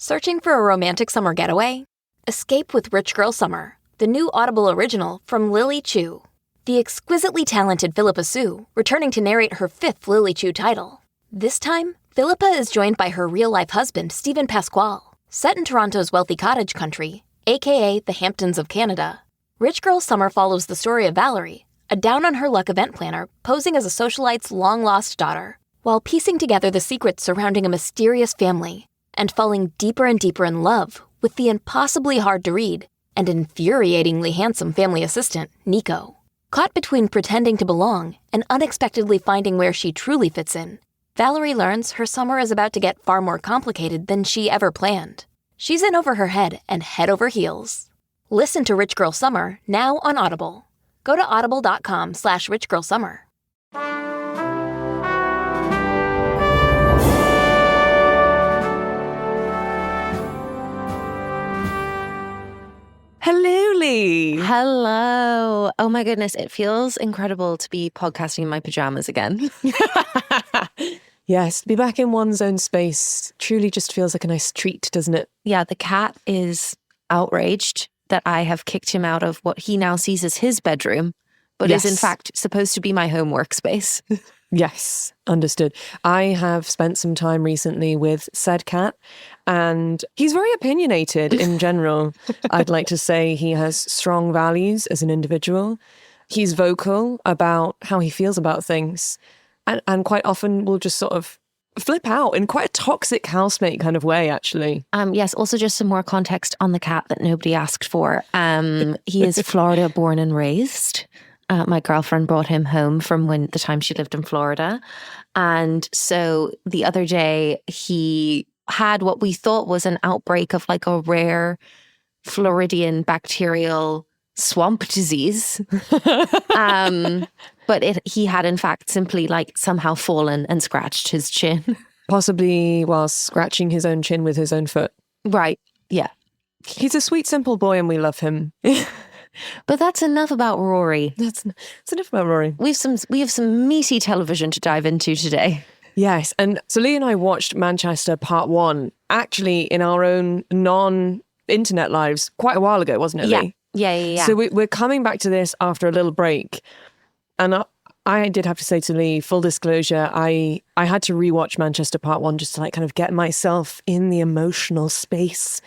Searching for a romantic summer getaway? Escape with Rich Girl Summer, the new Audible original from Lily Chu. The exquisitely talented Philippa Soo, returning to narrate her 5th Lily Chu title. This time, Philippa is joined by her real-life husband, Stephen Pasquale. Set in Toronto's wealthy cottage country, aka the Hamptons of Canada, Rich Girl Summer follows the story of Valerie, a down-on-her-luck event planner posing as a socialite's long-lost daughter, while piecing together the secrets surrounding a mysterious family and falling deeper and deeper in love with the impossibly hard-to-read and infuriatingly handsome family assistant, Nico. Caught between pretending to belong and unexpectedly finding where she truly fits in, Valerie learns her summer is about to get far more complicated than she ever planned. She's in over her head and head over heels. Listen to Rich Girl Summer now on Audible. Go to audible.com/richgirlsummer. Hello, Leigh. Hello. Oh my goodness, it feels incredible to be podcasting in my pajamas again. Yes, to be back in one's own space truly just feels like a nice treat, doesn't it? Yeah, the cat is outraged that I have kicked him out of what he now sees as his bedroom, but is in fact supposed to be my home workspace. Yes, understood. I have spent some time recently with said cat, and he's very opinionated in general. I'd like to say he has strong values as an individual. He's vocal about how he feels about things, and quite often will just sort of flip out in quite a toxic housemate kind of way, actually. Yes, also just some more context on the cat that nobody asked for. He is Florida born and raised. My girlfriend brought him home from the time she lived in Florida. And so the other day he had what we thought was an outbreak of like a rare Floridian bacterial swamp disease. But he had in fact simply like somehow fallen and scratched his chin. Possibly whilst scratching his own chin with his own foot. Right, yeah. He's a sweet, simple boy and we love him. But that's enough about Rory. That's enough about Rory. We have some meaty television to dive into today. Yes, and so Leigh and I watched Manchester Part 1, actually in our own non-internet lives quite a while ago, wasn't it, Leigh? Yeah. So we're coming back to this after a little break. And I did have to say to Leigh, full disclosure, I had to rewatch Manchester Part 1 just to like kind of get myself in the emotional space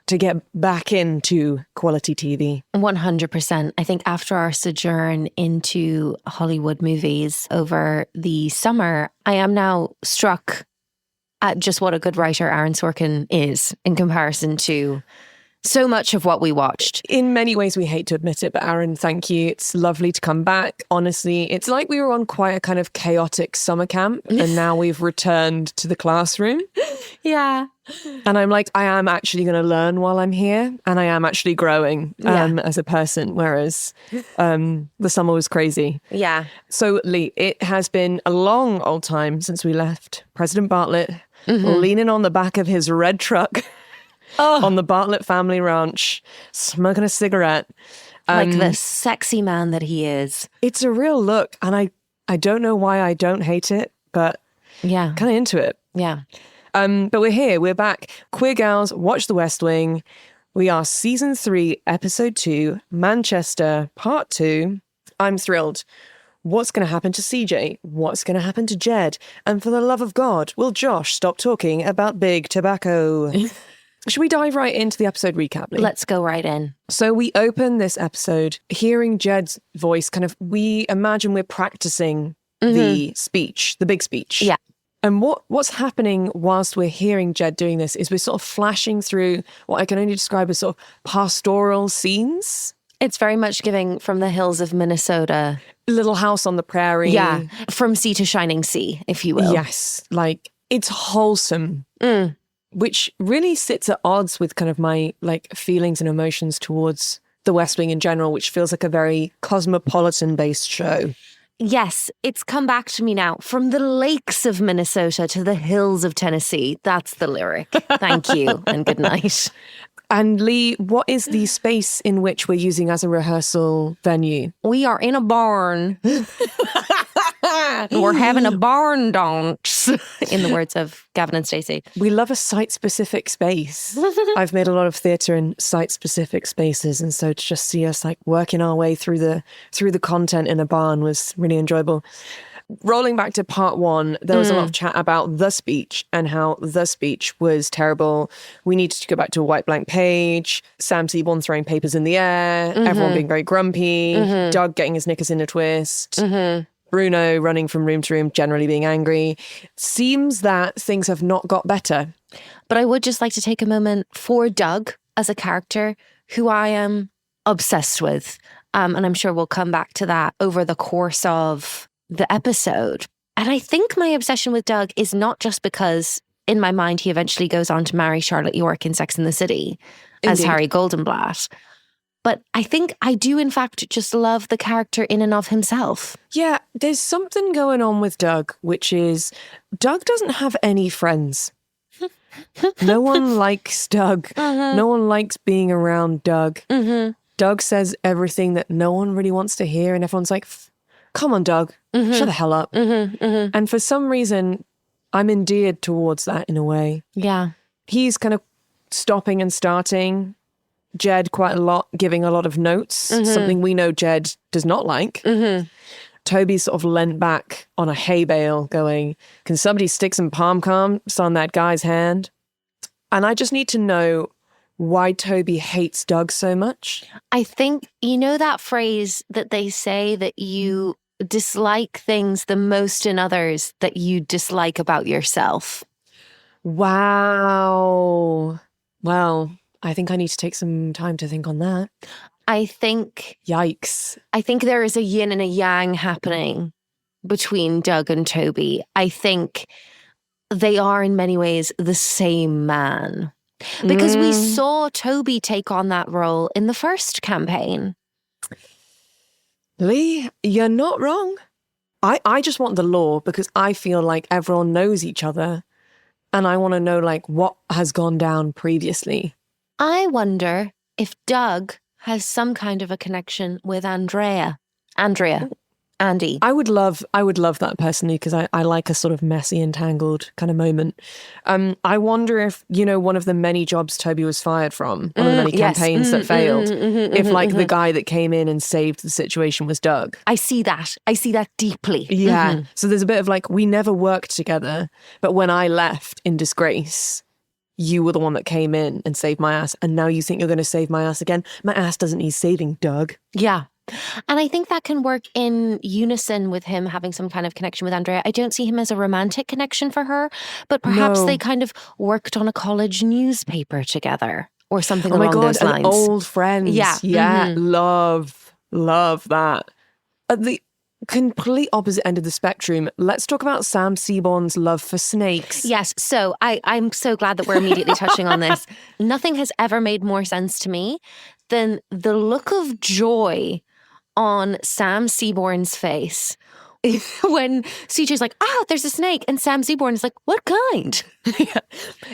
to get back into quality TV. 100%. I think after our sojourn into Hollywood movies over the summer, I am now struck at just what a good writer Aaron Sorkin is in comparison to so much of what we watched. In many ways, we hate to admit it, but Aaron, thank you. It's lovely to come back. Honestly, it's like we were on quite a kind of chaotic summer camp and now we've returned to the classroom. Yeah. And I'm like, I am actually going to learn while I'm here and I am actually growing as a person, whereas the summer was crazy. Yeah. So Leigh, it has been a long old time since we left President Bartlet leaning on the back of his red truck. On the Bartlet family ranch, smoking a cigarette. Like the sexy man that he is. It's a real look, and I don't know why I don't hate it, but yeah, kind of into it. Yeah. But we're here, we're back. Queer Gals, watch The West Wing. We are season 3, episode 2, Manchester, part 2. I'm thrilled. What's going to happen to CJ? What's going to happen to Jed? And for the love of God, will Josh stop talking about big tobacco? Should we dive right into the episode recap, Leigh? Let's go right in. So we open this episode hearing Jed's voice, kind of, we imagine we're practicing the speech, the big speech. Yeah. And what's happening whilst we're hearing Jed doing this is we're sort of flashing through what I can only describe as sort of pastoral scenes. It's very much giving From the Hills of Minnesota. Little House on the Prairie. Yeah. From Sea to Shining Sea, if you will. Yes. Like, it's wholesome. Which really sits at odds with kind of my like feelings and emotions towards The West Wing in general, which feels like a very cosmopolitan-based show. Yes, it's come back to me now. From the lakes of Minnesota to the hills of Tennessee. That's the lyric. Thank you and good night. And Leigh, what is the space in which we're using as a rehearsal venue? We are in a barn. We're having a barn dance, in the words of Gavin and Stacey. We love a site-specific space. I've made a lot of theatre in site-specific spaces, and so to just see us like working our way through the content in a barn was really enjoyable. Rolling back to part one, there was a lot of chat about the speech and how the speech was terrible. We needed to go back to a white blank page, Sam Seaborn throwing papers in the air, everyone being very grumpy, Doug getting his knickers in a twist, Bruno running from room to room, generally being angry. Seems that things have not got better. But I would just like to take a moment for Doug as a character who I am obsessed with. And I'm sure we'll come back to that over the course of the episode. And I think my obsession with Doug is not just because in my mind he eventually goes on to marry Charlotte York in Sex and the City as Harry Goldenblatt. But I think I do in fact just love the character in and of himself. Yeah, there's something going on with Doug, which is Doug doesn't have any friends. No one likes Doug. No one likes being around Doug. Doug says everything that no one really wants to hear, and everyone's like, come on, Doug, shut the hell up. And for some reason, I'm endeared towards that in a way. Yeah. He's kind of stopping and starting. Jed quite a lot, giving a lot of notes, something we know Jed does not like. Toby sort of leant back on a hay bale going, can somebody stick some pom-coms on that guy's hand? And I just need to know why Toby hates Doug so much. I think, you know that phrase that they say that you dislike things the most in others that you dislike about yourself? Wow. Well, I think I need to take some time to think on that. I think... Yikes. I think there is a yin and a yang happening between Doug and Toby. I think they are in many ways the same man. Because we saw Toby take on that role in the first campaign. Leigh, you're not wrong. I just want the law because I feel like everyone knows each other and I want to know like what has gone down previously. I wonder if Doug has some kind of a connection with Andy. I would love that personally because I like a sort of messy, entangled kind of moment. I wonder if, one of the many jobs Toby was fired from, one of the many campaigns that failed, if like the guy that came in and saved the situation was Doug. I see that deeply. Yeah. So there's a bit of like, we never worked together, but when I left in disgrace, you were the one that came in and saved my ass. And now you think you're going to save my ass again? My ass doesn't need saving, Doug. Yeah. And I think that can work in unison with him having some kind of connection with Andrea. I don't see him as a romantic connection for her, but perhaps they kind of worked on a college newspaper together or something along those lines. An old friends. Yeah. Yeah. Love that. At the complete opposite end of the spectrum, let's talk about Sam Seaborn's love for snakes. Yes. So I'm so glad that we're immediately touching on this. Nothing has ever made more sense to me than the look of joy on Sam Seaborn's face when CJ's like, there's a snake. And Sam Seaborn is like, what kind?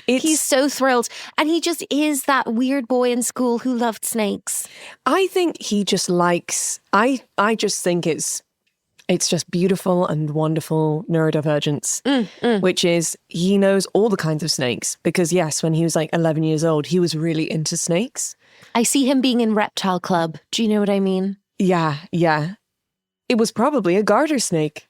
He's so thrilled. And he just is that weird boy in school who loved snakes. I think he just likes, I just think it's just beautiful and wonderful neurodivergence, which is he knows all the kinds of snakes because yes, when he was like 11 years old, he was really into snakes. I see him being in Reptile Club. Do you know what I mean? Yeah. It was probably a garter snake.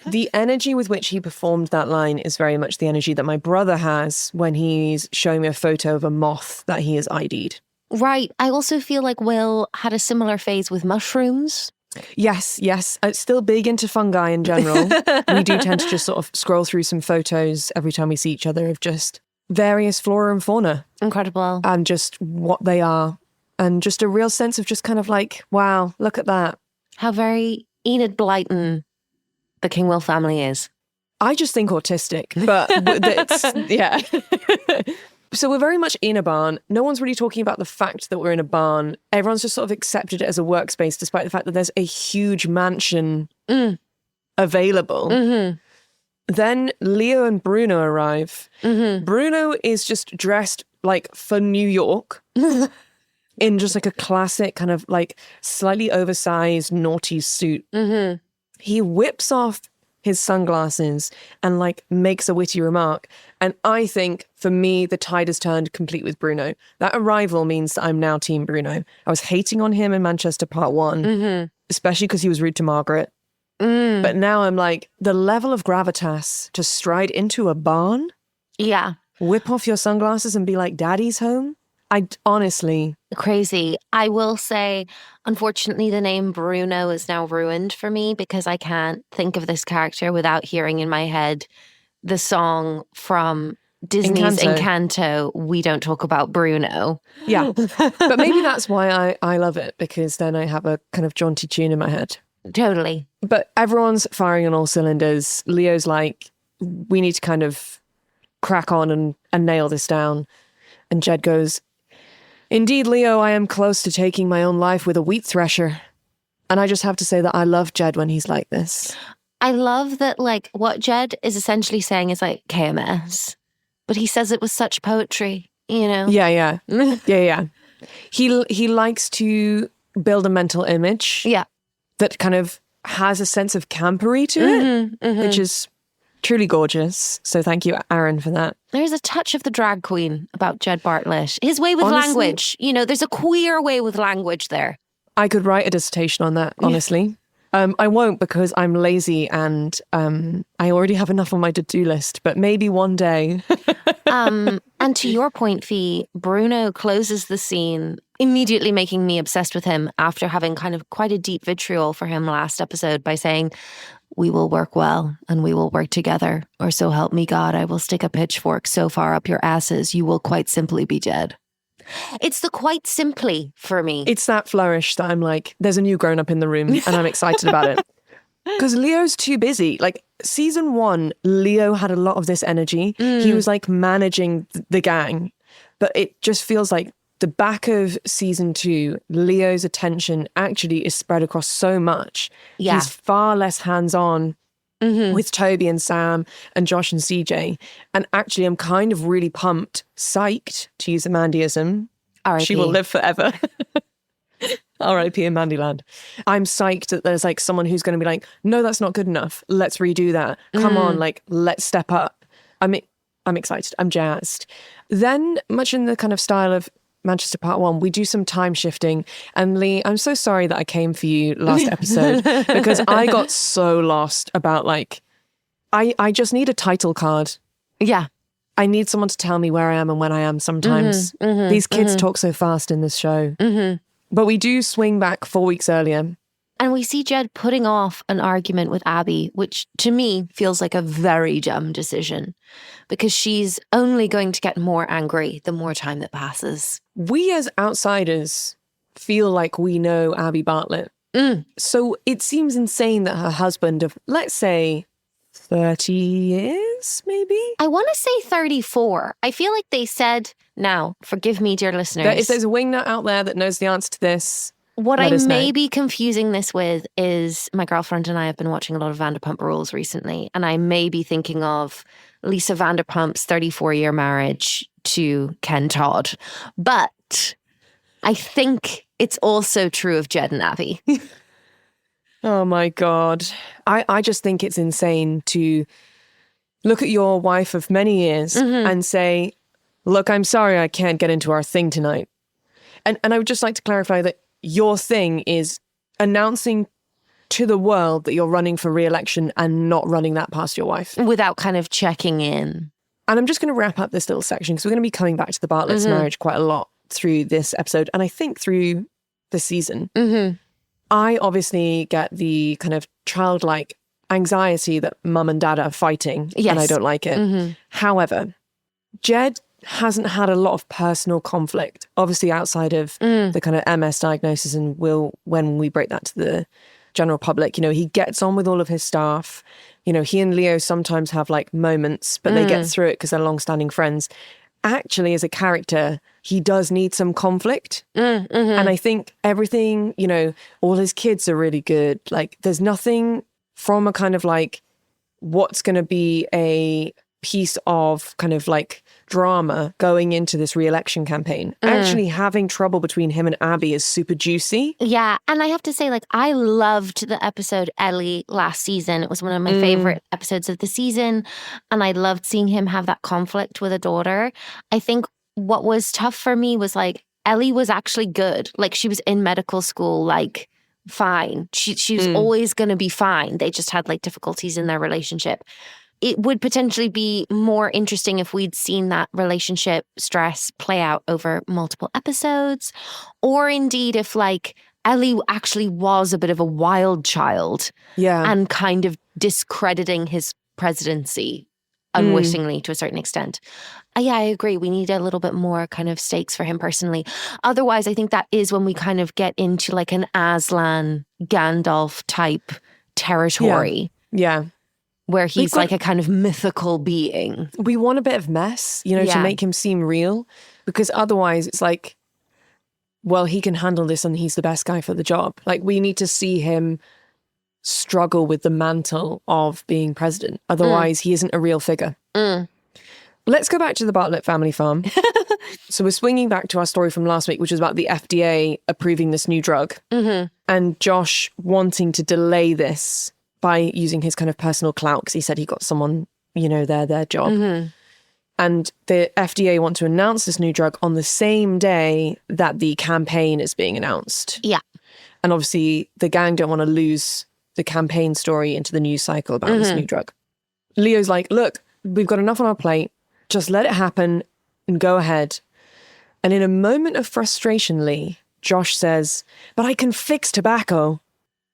The energy with which he performed that line is very much the energy that my brother has when he's showing me a photo of a moth that he has ID'd. Right. I also feel like Will had a similar phase with mushrooms. Yes. It's still big into fungi in general. We do tend to just sort of scroll through some photos every time we see each other of just various flora and fauna. Incredible. And just what they are. And just a real sense of just kind of like, wow, look at that. How very Enid Blyton the King Will family is. I just think autistic, but it's, yeah. So we're very much in a barn. No one's really talking about the fact that we're in a barn. Everyone's just sort of accepted it as a workspace, despite the fact that there's a huge mansion available. Then Leo and Bruno arrive. Bruno is just dressed like for New York in just like a classic kind of like slightly oversized naughty suit. He whips off his sunglasses and like makes a witty remark. And I think for me, the tide has turned complete with Bruno. That arrival means that I'm now team Bruno. I was hating on him in Manchester Part 1, especially because he was rude to Margaret. But now I'm like, the level of gravitas to stride into a barn, whip off your sunglasses and be like, Daddy's home. I honestly... Crazy. I will say, unfortunately, the name Bruno is now ruined for me because I can't think of this character without hearing in my head the song from Disney's Encanto, We Don't Talk About Bruno. Yeah. But maybe that's why I love it, because then I have a kind of jaunty tune in my head. Totally. But everyone's firing on all cylinders. Leo's like, we need to kind of crack on and nail this down. And Jed goes, indeed, Leo, I am close to taking my own life with a wheat thresher. And I just have to say that I love Jed when he's like this. I love that, like, what Jed is essentially saying is like KMS. But he says it with such poetry, you know? Yeah. He likes to build a mental image. Yeah. That kind of has a sense of campery to it, which is truly gorgeous. So thank you, Aaron, for that. There's a touch of the drag queen about Jed Bartlet. His way with language. You know, there's a queer way with language there. I could write a dissertation on that, honestly. I won't because I'm lazy and I already have enough on my to-do list, but maybe one day. And to your point, Fi, Bruno closes the scene, immediately making me obsessed with him after having kind of quite a deep vitriol for him last episode by saying, we will work well and we will work together, or so help me God, I will stick a pitchfork so far up your asses, you will quite simply be dead. It's the quite simply for me. It's that flourish that I'm like, there's a new grown-up in the room and I'm excited about it. Because Leo's too busy. Like, season 1, Leo had a lot of this energy. He was like managing the gang. But it just feels like the back of season 2, Leo's attention actually is spread across so much. Yeah. He's far less hands-on with Toby and Sam and Josh and CJ. And actually, I'm kind of really pumped, psyched, to use a Mandyism. R.I.P. She will live forever. R.I.P. in Mandyland. I'm psyched that there's like someone who's going to be like, no, that's not good enough. Let's redo that. Come on, like, let's step up. I'm excited. I'm jazzed. Then, much in the kind of style of Manchester Part 1, we do some time shifting. And Leigh, I'm so sorry that I came for you last episode because I got so lost about like, I just need a title card. Yeah. I need someone to tell me where I am and when I am sometimes. These kids talk so fast in this show. But we do swing back 4 weeks earlier. And we see Jed putting off an argument with Abbey, which to me feels like a very dumb decision because she's only going to get more angry the more time that passes. We as outsiders feel like we know Abbey Bartlet. So it seems insane that her husband of, let's say, 30 years, maybe? I want to say 34. I feel like they said, now, forgive me, dear listeners. If there's a wingnut out there that knows the answer to this, what I may be confusing this with is my girlfriend and I have been watching a lot of Vanderpump Rules recently, and I may be thinking of Lisa Vanderpump's 34-year marriage to Ken Todd. But I think it's also true of Jed and Abbey. Oh my God. I just think it's insane to look at your wife of many years and say, look, I'm sorry I can't get into our thing tonight. And I would just like to clarify that your thing is announcing to the world that you're running for re-election and not running that past your wife. Without kind of checking in. And I'm just going to wrap up this little section because we're going to be coming back to the Bartlett's marriage quite a lot through this episode. And I think through the season. I obviously get the kind of childlike anxiety that mum and dad are fighting. Yes. And I don't like it. However, Jed hasn't had a lot of personal conflict, obviously outside of the kind of MS diagnosis, and when we break that to the general public, you know, he gets on with all of his staff. You know, he and Leo sometimes have like moments, but they get through it because they're long-standing friends. Actually, as a character, he does need some conflict. And I think everything, you know, all his kids are really good. Like, there's nothing from a kind of like, what's going to be a piece of kind of like drama going into this re-election campaign. Actually having trouble between him and Abbey is super juicy. Yeah. And I have to say, like, I loved the episode Ellie last season. It was one of my favorite episodes of the season. And I loved seeing him have that conflict with a daughter. I think what was tough for me was like, Ellie was actually good. Like, she was in medical school, like, fine. She was always going to be fine. They just had like difficulties in their relationship. It would potentially be more interesting if we'd seen that relationship stress play out over multiple episodes, or indeed if like Ellie actually was a bit of a wild child and kind of discrediting his presidency unwittingly to a certain extent. Yeah, I agree. We need a little bit more kind of stakes for him personally. Otherwise, I think that is when we kind of get into like an Aslan Gandalf type territory. Yeah. Where he's like a kind of mythical being. We want a bit of mess, you know, to make him seem real. Because otherwise it's like, well, he can handle this and he's the best guy for the job. Like, we need to see him struggle with the mantle of being president. Otherwise, he isn't a real figure. Let's go back to the Bartlett family farm. So we're swinging back to our story from last week, which was about the FDA approving this new drug. And Josh wanting to delay this by using his kind of personal clout, because he said he got someone, you know, their job. And the FDA want to announce this new drug on the same day that the campaign is being announced. Yeah. And obviously the gang don't want to lose the campaign story into the news cycle about this new drug. Leo's like, look, we've got enough on our plate. Just let it happen and go ahead. And in a moment of frustration, Leigh, Josh says, but I can fix tobacco.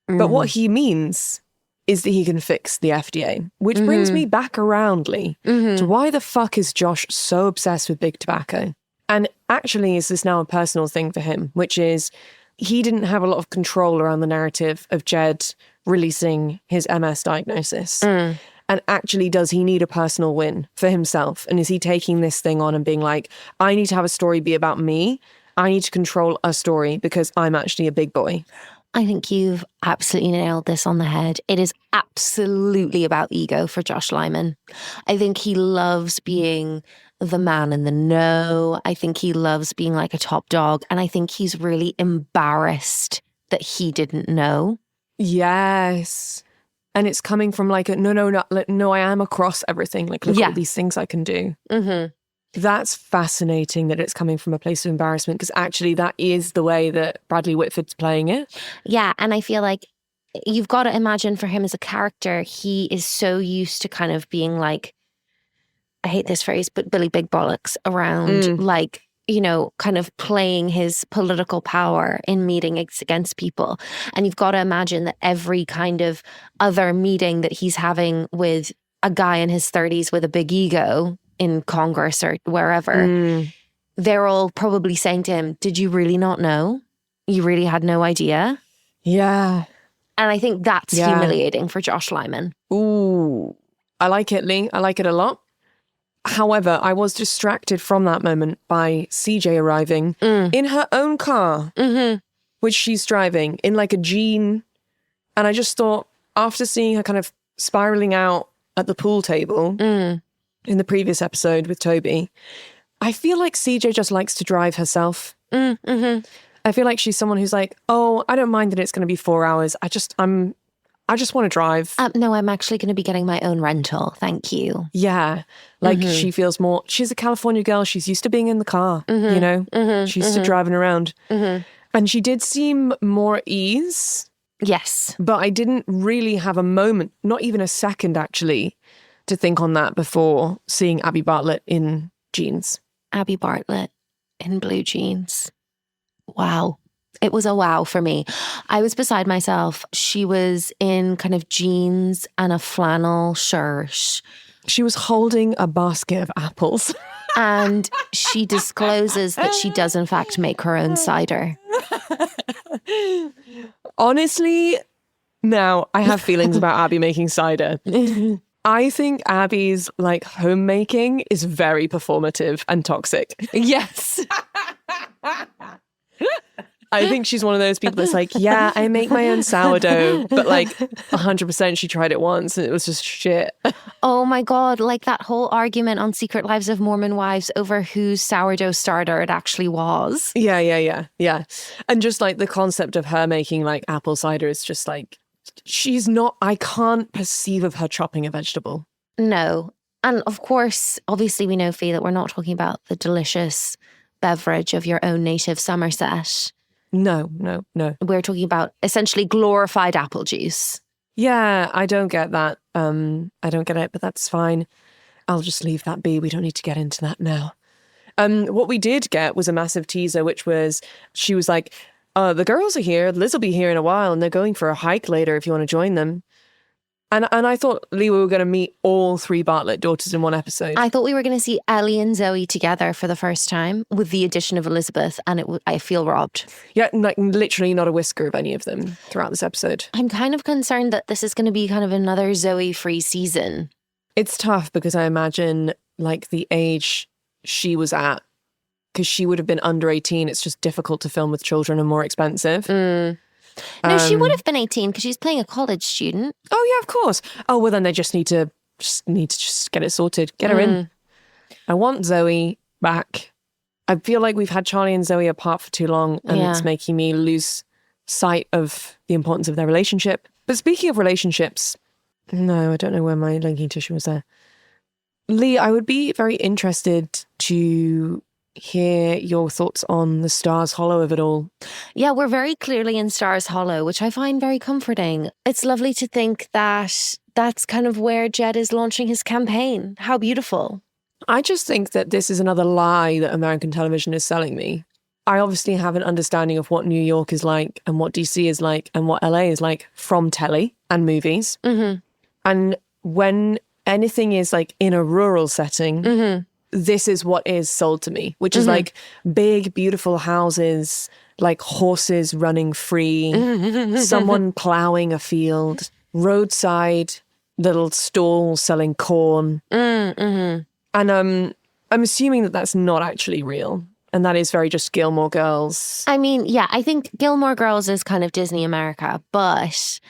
But what he means is that he can fix the FDA, which brings me back around, Leigh, to why the fuck is Josh so obsessed with big tobacco? And actually, is this now a personal thing for him, which is he didn't have a lot of control around the narrative of Jed releasing his MS diagnosis. And actually, does he need a personal win for himself? And is he taking this thing on and being like, I need to have a story be about me. I need to control a story because I'm actually a big boy. I think you've absolutely nailed this on the head. It is absolutely about ego for Josh Lyman. I think he loves being the man in the know. I think he loves being like a top dog. And I think he's really embarrassed that he didn't know. Yes. And it's coming from like, no, I am across everything. Like, look at all these things I can do. That's fascinating that it's coming from a place of embarrassment, because actually that is the way that Bradley Whitford's playing it. Yeah, and I feel like you've got to imagine for him as a character, he is so used to kind of being like, I hate this phrase, but Billy Big Bollocks around like, you know, kind of playing his political power in meetings against people. And you've got to imagine that every kind of other meeting that he's having with a guy in his 30s with a big ego in Congress or wherever, they're all probably saying to him, did you really not know? You really had no idea? Yeah. And I think that's humiliating for Josh Lyman. Ooh, I like it, Leigh. I like it a lot. However, I was distracted from that moment by CJ arriving in her own car, which she's driving in like a Jean. And I just thought, after seeing her kind of spiraling out at the pool table in the previous episode with Toby, I feel like CJ just likes to drive herself. I feel like she's someone who's like, oh, I don't mind that it's going to be 4 hours. I just want to drive. No, I'm actually going to be getting my own rental. Thank you. Yeah. Like she feels more, she's a California girl. She's used to being in the car, you know? She's used to driving around. And she did seem more at ease. Yes. But I didn't really have a moment, not even a second actually, to think on that before seeing Abbey Bartlet in jeans. Abbey Bartlet in blue jeans. Wow. It was a wow for me. I was beside myself. She was in kind of jeans and a flannel shirt. She was holding a basket of apples. And she discloses that she does in fact make her own cider. Honestly, now I have feelings about Abbey making cider. I think Abby's like homemaking is very performative and toxic. Yes. I think she's one of those people that's like, yeah, I make my own sourdough, but like 100% she tried it once and it was just shit. Oh my God, like that whole argument on Secret Lives of Mormon Wives over whose sourdough starter it actually was. Yeah. And just like the concept of her making like apple cider is just like, I can't perceive of her chopping a vegetable. No. And of course, obviously we know, Fee, that we're not talking about the delicious beverage of your own native Somerset. No. We're talking about essentially glorified apple juice. Yeah, I don't get that. I don't get it, but that's fine. I'll just leave that be. We don't need to get into that now. What we did get was a massive teaser, which was, she was like, the girls are here. Liz will be here in a while, and they're going for a hike later if you want to join them. And I thought, Leigh, we were going to meet all 3 Bartlet daughters in one episode. I thought we were going to see Ellie and Zoe together for the first time with the addition of Elizabeth, and I feel robbed. Yeah, like literally not a whisker of any of them throughout this episode. I'm kind of concerned that this is going to be kind of another Zoe-free season. It's tough because I imagine like the age she was at, because she would have been under 18. It's just difficult to film with children and more expensive. No, she would have been 18 because she's playing a college student. Oh, yeah, of course. Oh, well, then they just need to get it sorted. Get her in. I want Zoe back. I feel like we've had Charlie and Zoe apart for too long, and it's making me lose sight of the importance of their relationship. But speaking of relationships, no, I don't know where my linking tissue was there. Leigh, I would be very interested to hear your thoughts on the Stars Hollow of it all. Yeah, we're very clearly in Stars Hollow, which I find very comforting. It's lovely to think that that's kind of where Jed is launching his campaign. How beautiful. I just think that this is another lie that American television is selling me. I obviously have an understanding of what New York is like and what DC is like and what LA is like from telly and movies. Mm-hmm. And when anything is like in a rural setting, this is what is sold to me, which is like big, beautiful houses, like horses running free, someone plowing a field, roadside little stall selling corn. And I'm assuming that that's not actually real. And that is very just Gilmore Girls. I mean, yeah, I think Gilmore Girls is kind of Disney America, but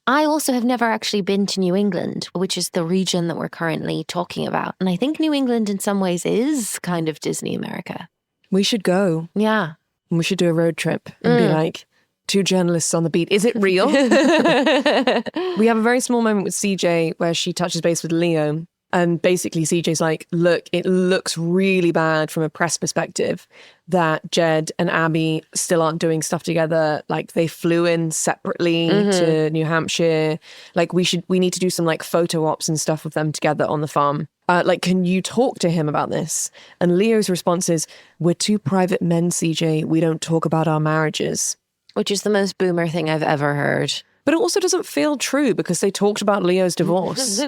I also have never actually been to New England, which is the region that we're currently talking about. And I think New England in some ways is kind of Disney America. We should go. Yeah. We should do a road trip and be like, 2 journalists on the beat. Is it real? We have a very small moment with CJ where she touches base with Leo. And basically CJ's like, look, it looks really bad from a press perspective that Jed and Abbey still aren't doing stuff together. Like they flew in separately to New Hampshire. Like we need to do some like photo ops and stuff with them together on the farm. Like, can you talk to him about this? And Leo's response is, we're 2 private men, CJ. We don't talk about our marriages. Which is the most boomer thing I've ever heard. But it also doesn't feel true because they talked about Leo's divorce.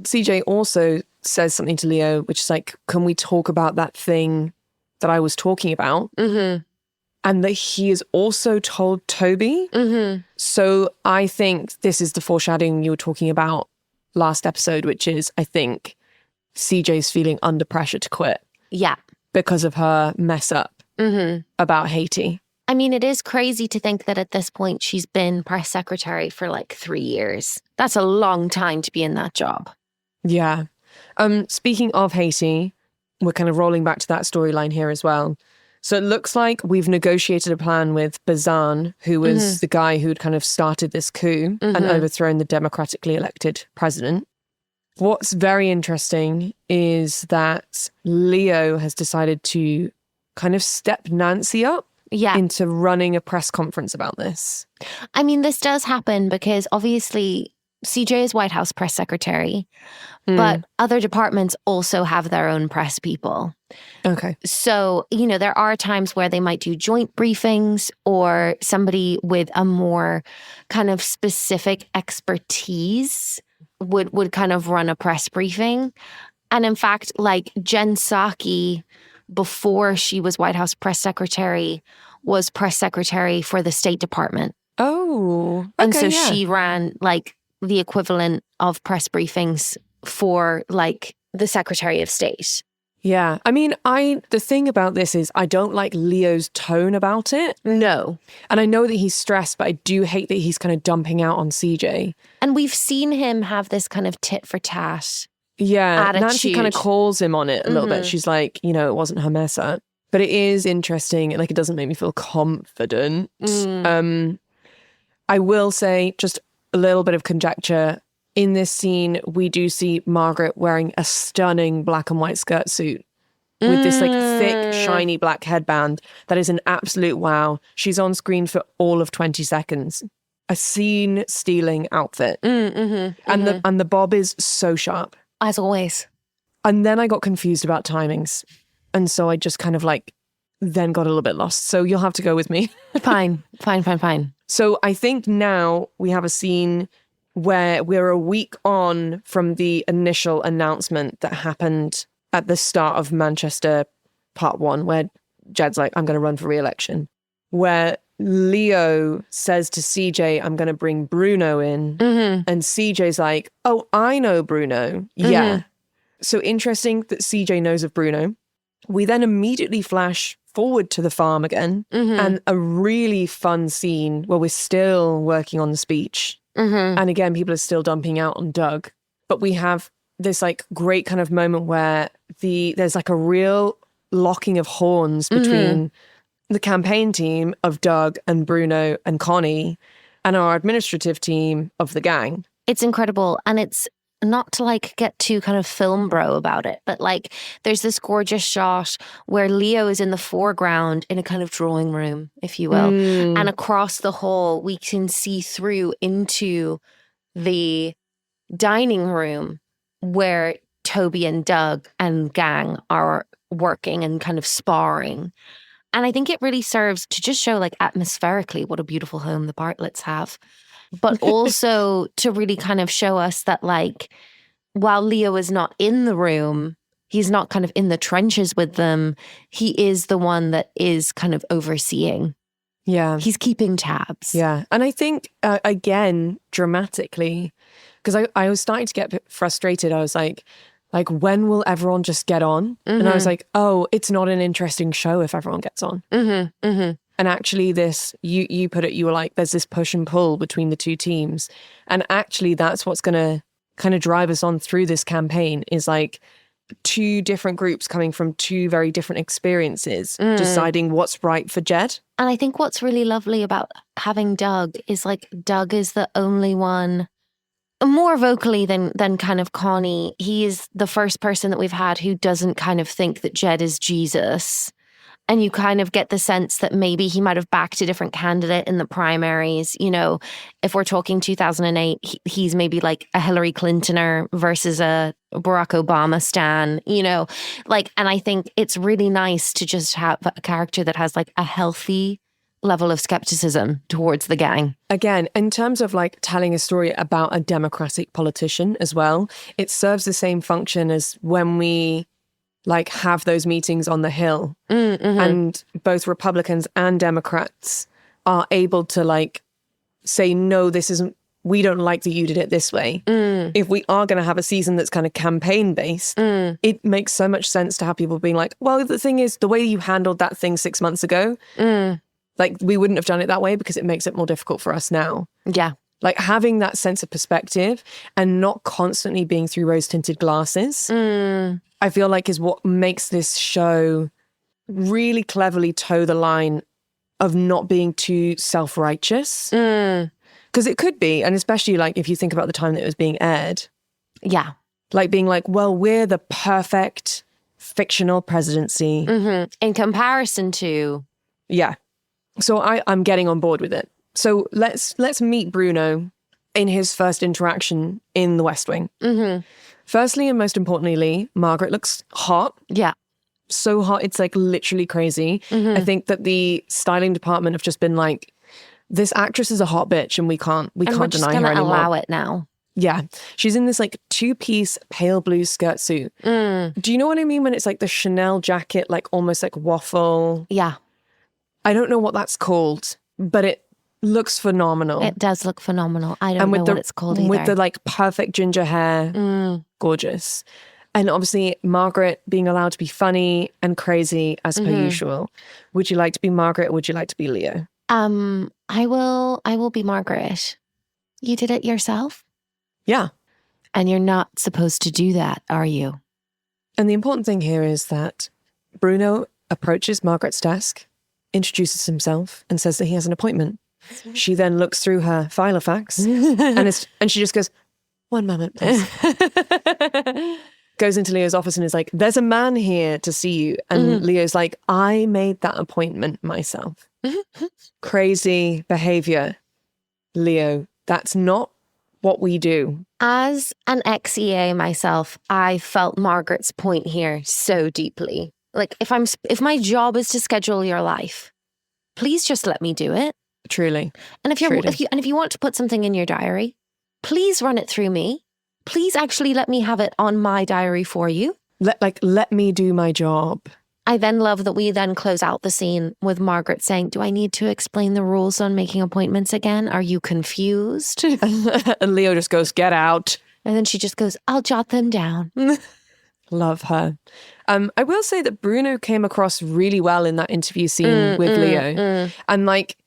CJ also says something to Leo, which is like, can we talk about that thing that I was talking about? And that he has also told Toby. So I think this is the foreshadowing you were talking about last episode, which is, I think, CJ's feeling under pressure to quit. Yeah. Because of her mess up about Haiti. I mean, it is crazy to think that at this point she's been press secretary for like 3 years. That's a long time to be in that job. Yeah. Speaking of Haiti, we're kind of rolling back to that storyline here as well. So it looks like we've negotiated a plan with Bazan, who was the guy who'd kind of started this coup and overthrown the democratically elected president. What's very interesting is that Leo has decided to kind of step Nancy up into running a press conference about this. I mean, this does happen because obviously CJ is White House press secretary, but other departments also have their own press people. Okay. So, you know, there are times where they might do joint briefings or somebody with a more kind of specific expertise would kind of run a press briefing. And in fact, like Jen Psaki, before she was White House press secretary, was press secretary for the State Department. Oh, okay, and so she ran like the equivalent of press briefings for like the Secretary of State. Yeah. I mean, the thing about this is I don't like Leo's tone about it. No. And I know that he's stressed, but I do hate that he's kind of dumping out on CJ. And we've seen him have this kind of tit for tat Yeah, Nancy kind of attitude. calls him on it a little bit. She's like, you know, it wasn't her mess up. But it is interesting. Like, it doesn't make me feel confident. I will say, just a little bit of conjecture. In this scene, we do see Margaret wearing a stunning black and white skirt suit with this like thick, shiny black headband. That is an absolute wow. She's on screen for all of 20 seconds. A scene-stealing outfit. And the bob is so sharp. As always. And then I got confused about timings. And so I just kind of like then got a little bit lost. So you'll have to go with me. Fine. So I think now we have a scene where we're a week on from the initial announcement that happened at the start of Manchester Part 1, where Jed's like, I'm going to run for re-election. Where Leo says to CJ, I'm going to bring Bruno in. And CJ's like, oh, I know Bruno. Yeah. So interesting that CJ knows of Bruno. We then immediately flash forward to the farm again, and a really fun scene where we're still working on the speech. And again, people are still dumping out on Doug. But we have this like great kind of moment where there's like a real locking of horns between the campaign team of Doug and Bruno and Connie and our administrative team of the gang. It's incredible. And it's not to like get too kind of film bro about it, but like there's this gorgeous shot where Leo is in the foreground in a kind of drawing room, if you will. And across the hall, we can see through into the dining room where Toby and Doug and gang are working and kind of sparring. And I think it really serves to just show like atmospherically what a beautiful home the Bartlets have. But also to really kind of show us that like, while Leo is not in the room, he's not kind of in the trenches with them. He is the one that is kind of overseeing. Yeah. He's keeping tabs. Yeah. And I think, again, dramatically, because I was starting to get a bit frustrated. I was like, when will everyone just get on? And I was like, oh, it's not an interesting show if everyone gets on. And actually this, you put it, you were like, there's this push and pull between the two teams. And actually that's what's going to kind of drive us on through this campaign is like two different groups coming from two very different experiences, deciding what's right for Jed. And I think what's really lovely about having Doug is like, Doug is the only one, more vocally than kind of Connie. He is the first person that we've had who doesn't kind of think that Jed is Jesus. And you kind of get the sense that maybe he might have backed a different candidate in the primaries. You know, if we're talking 2008, he's maybe like a Hillary Clintoner versus a Barack Obama stan, you know, like, and I think it's really nice to just have a character that has like a healthy level of skepticism towards the gang. Again, in terms of like telling a story about a democratic politician as well, it serves the same function as when we like have those meetings on the Hill and both Republicans and Democrats are able to like say, no, this isn't, we don't like that you did it this way. If we are going to have a season that's kind of campaign based, it makes so much sense to have people being like, well, the thing is, the way you handled that thing 6 months ago, like we wouldn't have done it that way because it makes it more difficult for us now. Yeah. Like having that sense of perspective and not constantly being through rose-tinted glasses, I feel like is what makes this show really cleverly toe the line of not being too self-righteous. Because it could be, and especially like if you think about the time that it was being aired. Yeah. Like being like, well, we're the perfect fictional presidency. In comparison to... Yeah. So I'm getting on board with it. So let's meet Bruno in his first interaction in the West Wing. Firstly, and most importantly, Lee, Margaret looks hot. Yeah. So hot, it's like literally crazy. I think that the styling department have just been like, this actress is a hot bitch and we can't deny her anymore. And we're just going to allow it now. Yeah. She's in this like 2-piece pale blue skirt suit. Do you know what I mean when it's like the Chanel jacket, like almost like waffle? Yeah. I don't know what that's called, but it looks phenomenal. It does look phenomenal. I don't know what it's called either. With the like perfect ginger hair. Gorgeous. And obviously Margaret being allowed to be funny and crazy as per usual. Would you like to be Margaret or would you like to be Leo? I will be Margaret. You did it yourself? Yeah. And you're not supposed to do that, are you? And the important thing here is that Bruno approaches Margaret's desk, introduces himself, and says that he has an appointment. She then looks through her file of facts and she just goes, "1 moment, please." Goes into Leo's office and is like, "There's a man here to see you." And Leo's like, "I made that appointment myself." Crazy behavior, Leo. That's not what we do. As an ex-EA myself, I felt Margaret's point here so deeply. Like, if my job is to schedule your life, please just let me do it. Truly. And if you want to put something in your diary, please run it through me. Please actually let me have it on my diary for you. Let me do my job. I then love that we then close out the scene with Margaret saying, "Do I need to explain the rules on making appointments again? Are you confused?" And Leo just goes, "Get out." And then she just goes, "I'll jot them down." Love her. I will say that Bruno came across really well in that interview scene with Leo. And like,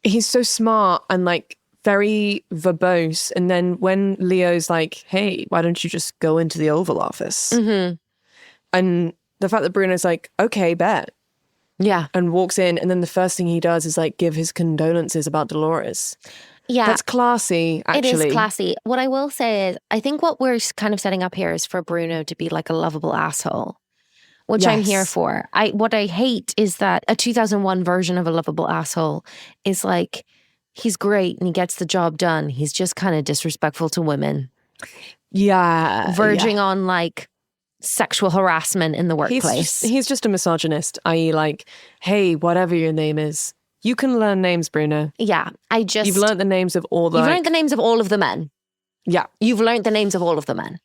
he's so smart and like very verbose. And then when Leo's like, "Hey, why don't you just go into the Oval Office?" And the fact that Bruno's like, "Okay, bet." Yeah. And walks in. And then the first thing he does is like give his condolences about Dolores. Yeah. That's classy, actually. It is classy. What I will say is, I think what we're kind of setting up here is for Bruno to be like a lovable asshole, which I'm here for. What I hate is that a 2001 version of a lovable asshole is like, he's great and he gets the job done. He's just kind of disrespectful to women. Yeah. Verging on like sexual harassment in the workplace. He's just a misogynist, i.e. like, "Hey, whatever your name is, you can learn names, Bruno." Yeah. You've learned the names of all the... You've learned the names of all of the men. Yeah. You've learned the names of all of the men.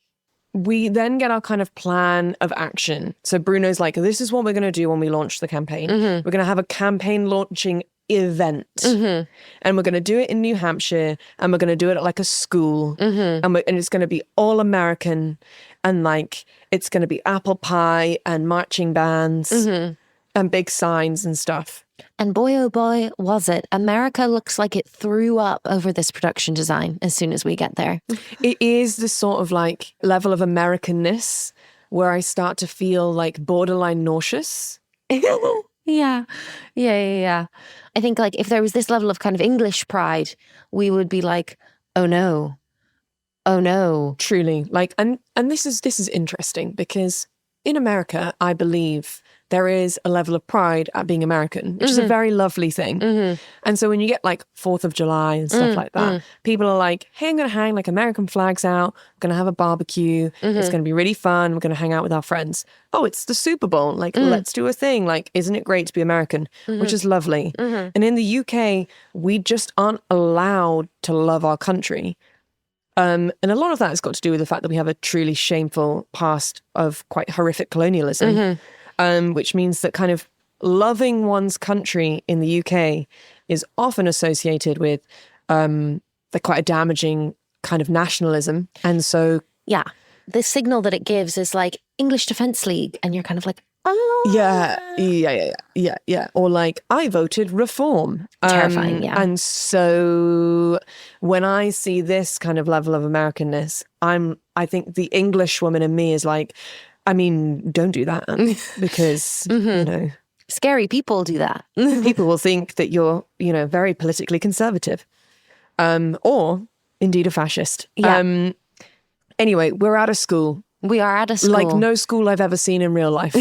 We then get our kind of plan of action. So Bruno's like, "This is what we're going to do when we launch the campaign. We're going to have a campaign launching event. And we're going to do it in New Hampshire. And we're going to do it at like a school. And it's going to be all American. And like, it's going to be apple pie and marching bands and big signs and stuff." And boy, oh boy, was it. America looks like it threw up over this production design as soon as we get there. It is the sort of like level of Americanness where I start to feel like borderline nauseous. Yeah. I think like if there was this level of kind of English pride, we would be like, "Oh no. Oh no." Truly. Like, and this is interesting because in America, I believe there is a level of pride at being American, which is a very lovely thing. And so when you get like 4th of July and stuff like that, people are like, "Hey, I'm going to hang like American flags out. I'm going to have a barbecue. It's going to be really fun. We're going to hang out with our friends. Oh, it's the Super Bowl. Like, let's do a thing. Like, isn't it great to be American?" Which is lovely. And in the UK, we just aren't allowed to love our country. And a lot of that has got to do with the fact that we have a truly shameful past of quite horrific colonialism. Which means that kind of loving one's country in the UK is often associated with quite a damaging kind of nationalism. And so... Yeah. The signal that it gives is like English Defence League. And you're kind of like, oh. Yeah. Or like, I voted Reform. Terrifying, yeah. And so when I see this kind of level of Americanness, I think the English woman in me is like... I mean, don't do that because, you know. Scary people do that. People will think that you're, very politically conservative or indeed a fascist. Yeah. Anyway, we're out of school. We are at a school. Like no school I've ever seen in real life.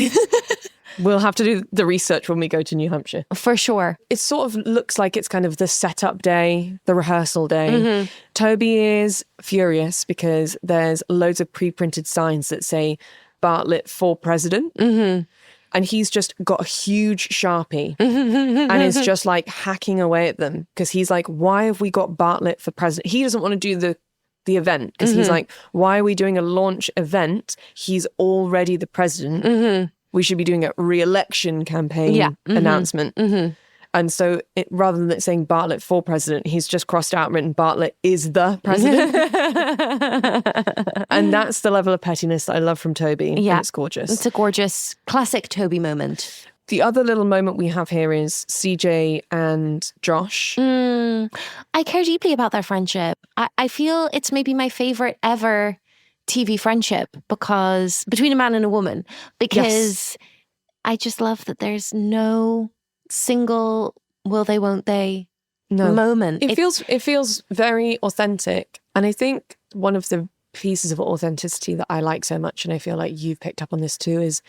We'll have to do the research when we go to New Hampshire. For sure. It sort of looks like it's kind of the setup day, the rehearsal day. Toby is furious because there's loads of pre-printed signs that say Bartlet for president. And he's just got a huge Sharpie and is just like hacking away at them because he's like, "Why have we got Bartlet for president?" He doesn't want to do the event because he's like, "Why are we doing a launch event? He's already the president. We should be doing a re-election campaign announcement." And so rather than it saying Bartlet for president, he's just crossed out and written Bartlet is the president. And that's the level of pettiness that I love from Toby. Yeah. And it's gorgeous. It's a gorgeous classic Toby moment. The other little moment we have here is CJ and Josh. I care deeply about their friendship. I feel it's maybe my favorite ever TV friendship because between a man and a woman, because I just love that there's no single will they, won't they moment. It feels very authentic. And I think one of the pieces of authenticity that I like so much, and I feel like you've picked up on this too, is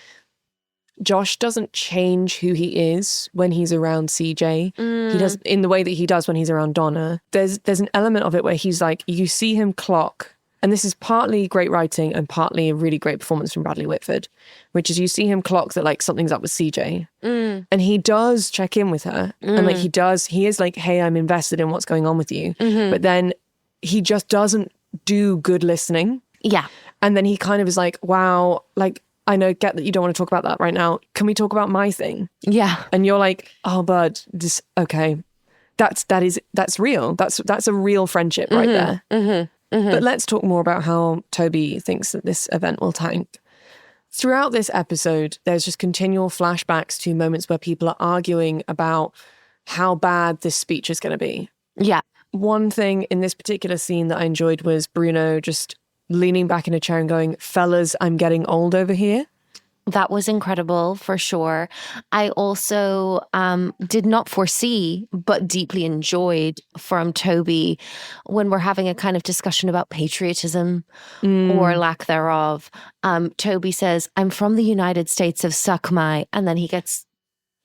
Josh doesn't change who he is when he's around CJ. He does in the way that he does when he's around Donna. There's an element of it where he's like, you see him clock, and this is partly great writing and partly a really great performance from Bradley Whitford, which is you see him clock that like something's up with CJ. And he does check in with her. And like he is like, hey, I'm invested in what's going on with you. But then he just doesn't do good listening. Yeah. And then he kind of is like, wow, like, I get that you don't want to talk about that right now. Can we talk about my thing? Yeah. And you're like, oh, bud, okay. That's real. That's a real friendship right there. But let's talk more about how Toby thinks that this event will tank. Throughout this episode, there's just continual flashbacks to moments where people are arguing about how bad this speech is going to be. Yeah. One thing in this particular scene that I enjoyed was Bruno just leaning back in a chair and going, fellas, I'm getting old over here. That was incredible for sure. I also did not foresee, but deeply enjoyed from Toby when we're having a kind of discussion about patriotism or lack thereof. Toby says, I'm from the United States of suck my, and then he gets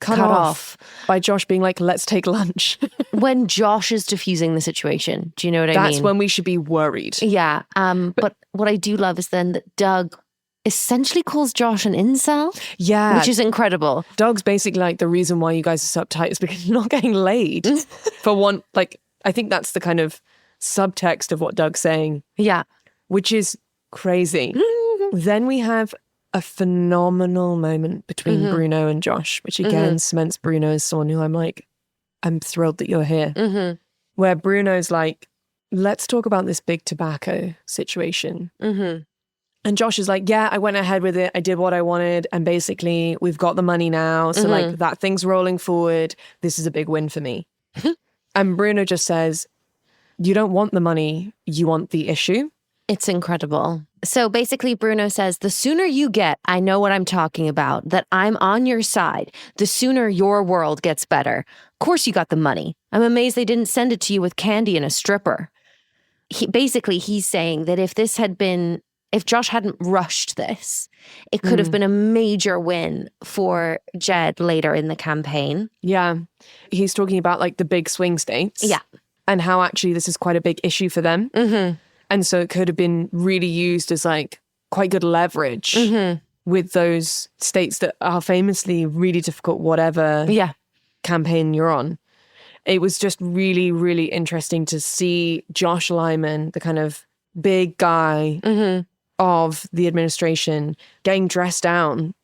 cut off by Josh being like, let's take lunch. When Josh is diffusing the situation. Do you know what I mean? That's when we should be worried. Yeah. But what I do love is then that Doug essentially calls Josh an incel. Yeah. Which is incredible. Doug's basically like, the reason why you guys are so uptight is because you're not getting laid. For one, like, I think that's the kind of subtext of what Doug's saying. Yeah. Which is crazy. Then we have a phenomenal moment between Bruno and Josh, which again cements Bruno as someone who I'm thrilled that you're here. Where Bruno's like, let's talk about this big tobacco situation. And Josh is like, yeah, I went ahead with it. I did what I wanted. And basically, we've got the money now. So like that thing's rolling forward. This is a big win for me. And Bruno just says, you don't want the money. You want the issue. It's incredible. So basically, Bruno says, the sooner you get, I know what I'm talking about, that I'm on your side, the sooner your world gets better. Of course you got the money. I'm amazed they didn't send it to you with candy and a stripper. He's saying that if Josh hadn't rushed this, it could have been a major win for Jed later in the campaign. Yeah. He's talking about like the big swing states. Yeah. And how actually this is quite a big issue for them. And so it could have been really used as like quite good leverage with those states that are famously really difficult, whatever campaign you're on. It was just really, really interesting to see Josh Lyman, the kind of big guy of the administration, getting dressed down.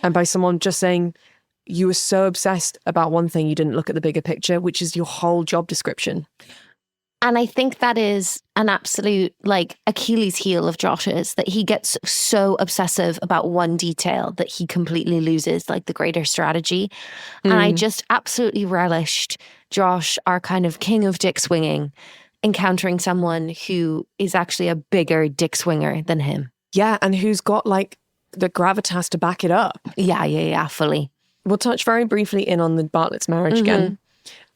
And by someone just saying, you were so obsessed about one thing, you didn't look at the bigger picture, which is your whole job description. And I think that is an absolute like Achilles heel of Josh's, that he gets so obsessive about one detail that he completely loses like the greater strategy. And I just absolutely relished Josh, our kind of king of dick swinging, encountering someone who is actually a bigger dick swinger than him. Yeah, and who's got like the gravitas to back it up. Yeah, fully. We'll touch very briefly in on the Bartlett's marriage again.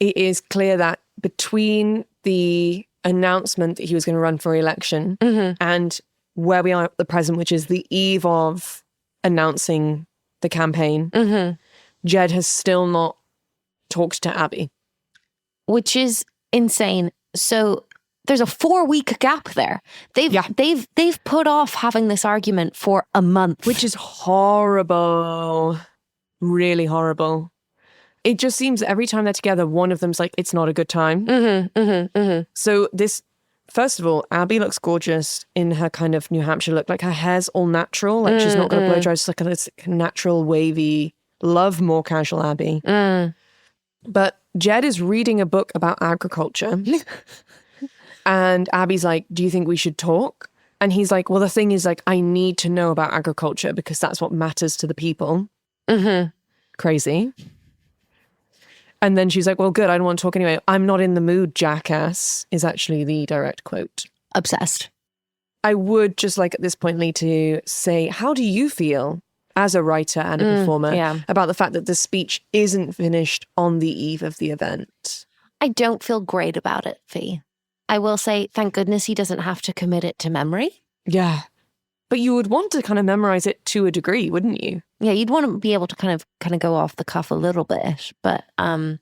It is clear that between the announcement that he was going to run for election and where we are at the present, which is the eve of announcing the campaign, Jed has still not talked to Abbey. Which is insane. So there's a 4-week gap there. They've put off having this argument for a month. Which is horrible. Really horrible. It just seems every time they're together, one of them's like, it's not a good time. So this, first of all, Abbey looks gorgeous in her kind of New Hampshire look. Like her hair's all natural. Like she's not going to blow dry. It's like this natural, wavy, love more casual Abbey. But Jed is reading a book about agriculture. And Abby's like, do you think we should talk? And he's like, well, the thing is like, I need to know about agriculture because that's what matters to the people. crazy. And then she's like, well, good, I don't want to talk anyway. I'm not in the mood, jackass, is actually the direct quote. Obsessed. I would just like at this point, Leigh, to say, how do you feel as a writer and a performer about the fact that the speech isn't finished on the eve of the event? I don't feel great about it, Fi. I will say, thank goodness he doesn't have to commit it to memory. Yeah. But you would want to kind of memorize it to a degree, wouldn't you? Yeah, you'd want to be able to kind of go off the cuff a little bit. But I'm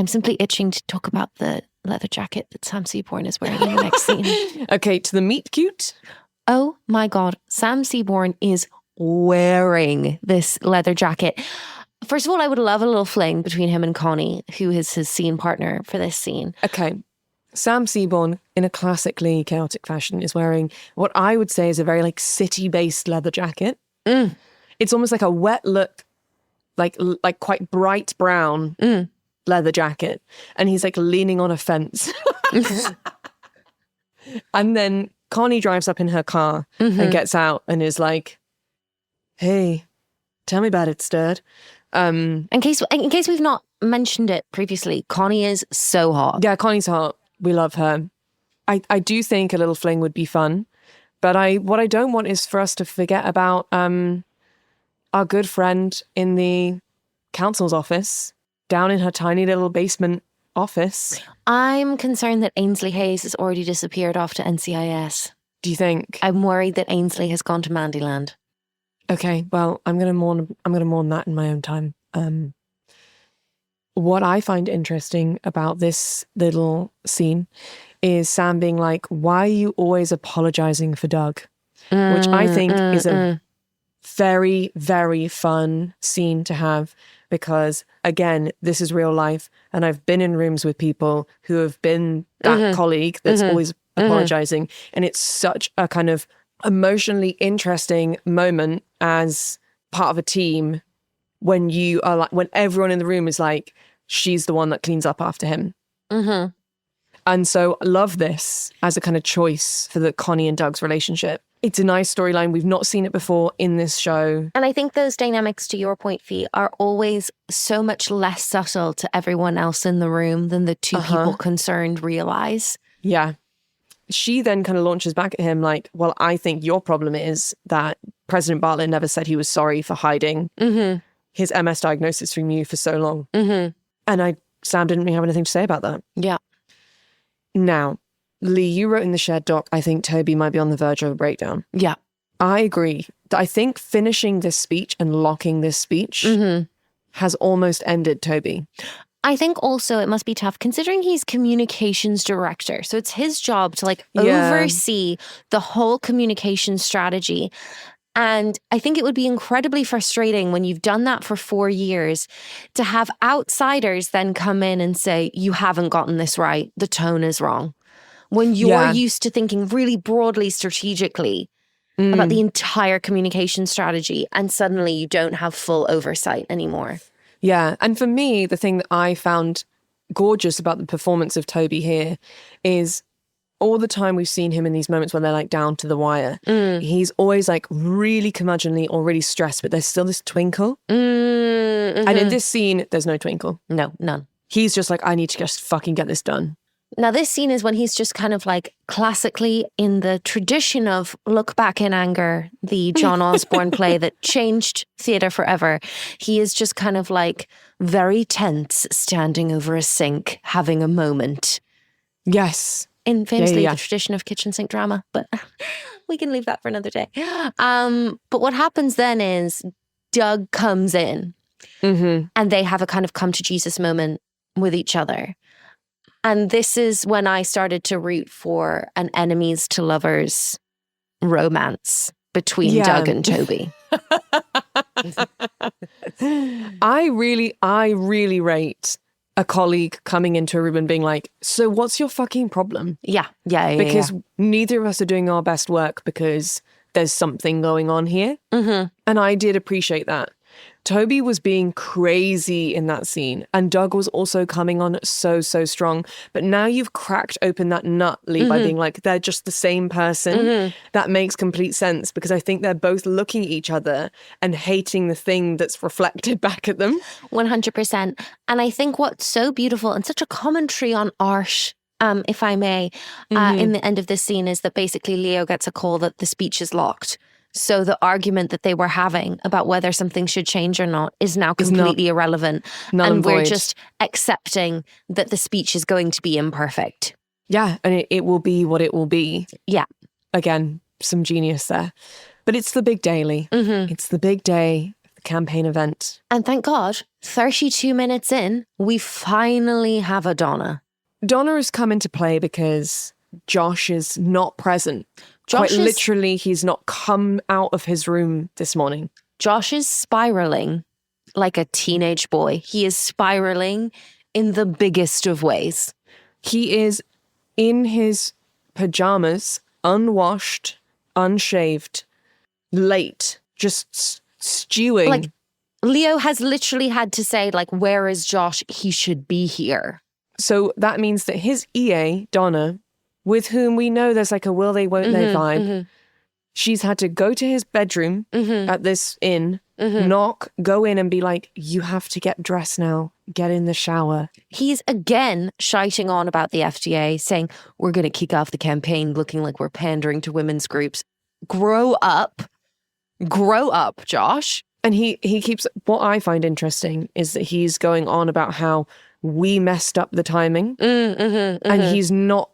simply itching to talk about the leather jacket that Sam Seaborn is wearing in the next scene. Okay, to the meet cute. Oh my God, Sam Seaborn is wearing this leather jacket. First of all, I would love a little fling between him and Connie, who is his scene partner for this scene. Okay. Sam Seaborn, in a classically chaotic fashion, is wearing what I would say is a very like city-based leather jacket. It's almost like a wet look, like quite bright brown leather jacket. And he's like leaning on a fence. And then Connie drives up in her car and gets out and is like, hey, tell me about it, stud. In case we've not mentioned it previously, Connie is so hot. Yeah, Connie's hot. We love her. I do think a little fling would be fun, but what I don't want is for us to forget about our good friend in the council's office, down in her tiny little basement office. I'm concerned that Ainsley Hayes has already disappeared off to NCIS. Do you think? I'm worried that Ainsley has gone to Mandyland. Okay, well, I'm gonna mourn that in my own time. What I find interesting about this little scene is Sam being like, why are you always apologizing for Doug? Which I think is a very, very fun scene to have because, again, this is real life. And I've been in rooms with people who have been that colleague that's always apologizing. And it's such a kind of emotionally interesting moment as part of a team when you are like, when everyone in the room is like, she's the one that cleans up after him. And so I love this as a kind of choice for the Connie and Doug's relationship. It's a nice storyline. We've not seen it before in this show. And I think those dynamics, to your point, Fi, are always so much less subtle to everyone else in the room than the two people concerned realize. Yeah. She then kind of launches back at him like, well, I think your problem is that President Bartlet never said he was sorry for hiding his MS diagnosis from you for so long. And Sam didn't really have anything to say about that. Yeah. Now, Leigh, you wrote in the shared doc, I think Toby might be on the verge of a breakdown. Yeah. I agree. I think finishing this speech and locking this speech has almost ended Toby. I think also it must be tough considering he's communications director. So it's his job to oversee the whole communication strategy. And I think it would be incredibly frustrating when you've done that for 4 years to have outsiders then come in and say, you haven't gotten this right. The tone is wrong. When you're used to thinking really broadly strategically about the entire communication strategy and suddenly you don't have full oversight anymore. Yeah. And for me, the thing that I found gorgeous about the performance of Toby here is all the time we've seen him in these moments when they're like down to the wire. He's always like really curmudgeonly or really stressed, but there's still this twinkle. And in this scene, there's no twinkle. No, none. He's just like, I need to just fucking get this done. Now, this scene is when he's just kind of like classically in the tradition of Look Back in Anger, the John Osborne play that changed theatre forever. He is just kind of like very tense, standing over a sink, having a moment. Yes. In famously the tradition of kitchen sink drama, but we can leave that for another day. But what happens then is Doug comes in and they have a kind of come to Jesus moment with each other. And this is when I started to root for an enemies to lovers romance between Doug and Toby. I really rate a colleague coming into a room and being like, so what's your fucking problem? Yeah. Because neither of us are doing our best work because there's something going on here. And I did appreciate that. Toby was being crazy in that scene, and Doug was also coming on so strong. But now you've cracked open that nut, Leigh, by being like, they're just the same person. That makes complete sense, because I think they're both looking at each other and hating the thing that's reflected back at them. 100%. And I think what's so beautiful and such a commentary on art, if I may, in the end of this scene, is that basically Leo gets a call that the speech is locked. So the argument that they were having about whether something should change or not is now completely irrelevant. And we're just accepting that the speech is going to be imperfect. Yeah, and it will be what it will be. Yeah. Again, some genius there. But it's the big day, Leigh. It's the big day, the campaign event. And thank God, 32 minutes in, we finally have a Donna. Donna has come into play because Josh is not present. Quite literally, he's not come out of his room this morning. Josh is spiraling like a teenage boy. He is spiraling in the biggest of ways. He is in his pajamas, unwashed, unshaved, late, just stewing. Like, Leo has literally had to say, like, where is Josh? He should be here. So that means that his EA, Donna, with whom we know there's like a will they, won't they vibe, she's had to go to his bedroom at this inn, knock, go in and be like, you have to get dressed now, get in the shower. He's again shouting on about the FDA, saying, we're going to kick off the campaign looking like we're pandering to women's groups. Grow up, Josh. And he keeps, what I find interesting is that he's going on about how we messed up the timing and he's not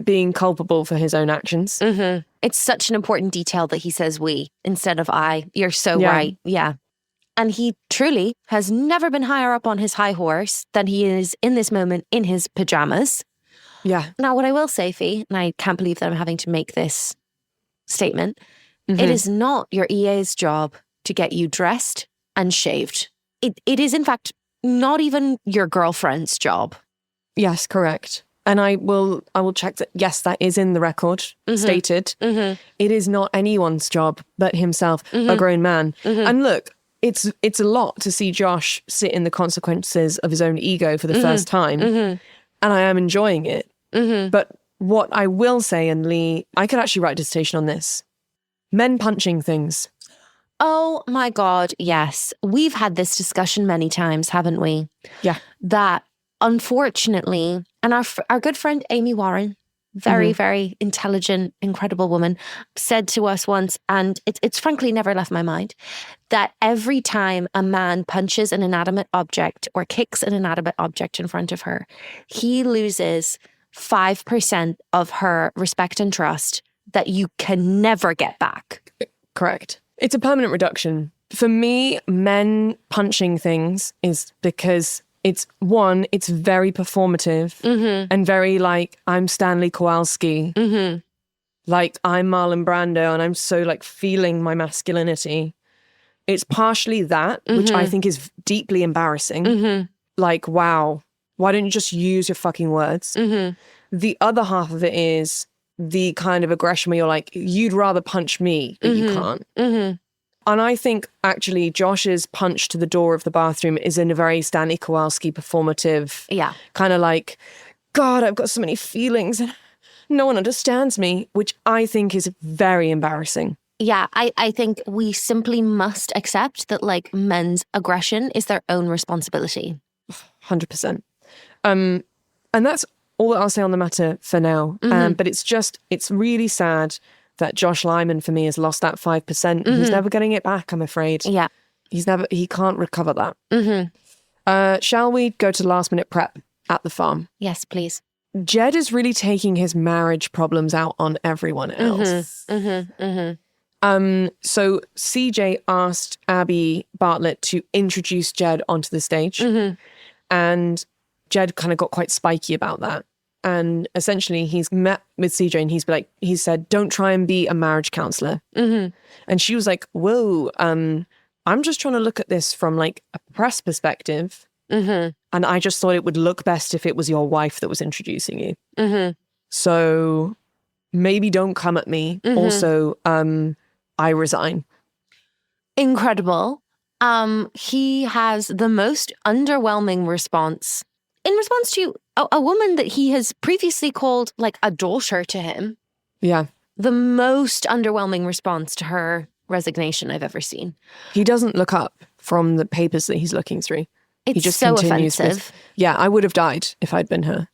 being culpable for his own actions. It's such an important detail that he says we instead of I. You're so right. Yeah. And he truly has never been higher up on his high horse than he is in this moment in his pajamas. Yeah. Now, what I will say, Fi, and I can't believe that I'm having to make this statement, it is not your EA's job to get you dressed and shaved. It is, in fact, not even your girlfriend's job. Yes, correct. And I will check that, yes, that is in the record, stated. It is not anyone's job but himself, a grown man. And look, it's a lot to see Josh sit in the consequences of his own ego for the first time. And I am enjoying it. But what I will say, and Leigh, I could actually write a dissertation on this. Men punching things. Oh my God, yes. We've had this discussion many times, haven't we? Yeah. That unfortunately, and our good friend Amy Warren, very, very intelligent, incredible woman, said to us once, and it's frankly never left my mind, that every time a man punches an inanimate object or kicks an inanimate object in front of her, he loses 5% of her respect and trust that you can never get back. Correct. It's a permanent reduction. For me, men punching things is because it's very performative and very like, I'm Stanley Kowalski. Like, I'm Marlon Brando and I'm so like feeling my masculinity. It's partially that, which I think is deeply embarrassing. Like, wow, why don't you just use your fucking words? The other half of it is the kind of aggression where you're like, you'd rather punch me, but you can't. And I think actually Josh's punch to the door of the bathroom is in a very Stanley Kowalski performative, kind of like, God, I've got so many feelings and no one understands me, which I think is very embarrassing. Yeah, I think we simply must accept that like men's aggression is their own responsibility. 100%. And that's all that I'll say on the matter for now. But it's really sad that Josh Lyman for me has lost that 5%. He's never getting it back, I'm afraid. Yeah. He can't recover that. Shall we go to last minute prep at the farm? Yes, please. Jed is really taking his marriage problems out on everyone else. So CJ asked Abbey Bartlet to introduce Jed onto the stage. And Jed kind of got quite spiky about that. And essentially he's met with CJ and he said, don't try and be a marriage counselor. And she was like, whoa, I'm just trying to look at this from like a press perspective. And I just thought it would look best if it was your wife that was introducing you. So maybe don't come at me. Also, I resign. Incredible. He has the most underwhelming response in response to a woman that he has previously called like a daughter to him. Yeah. The most underwhelming response to her resignation I've ever seen. He doesn't look up from the papers that he's looking through. It's he just so continues offensive. Yeah, I would have died if I'd been her.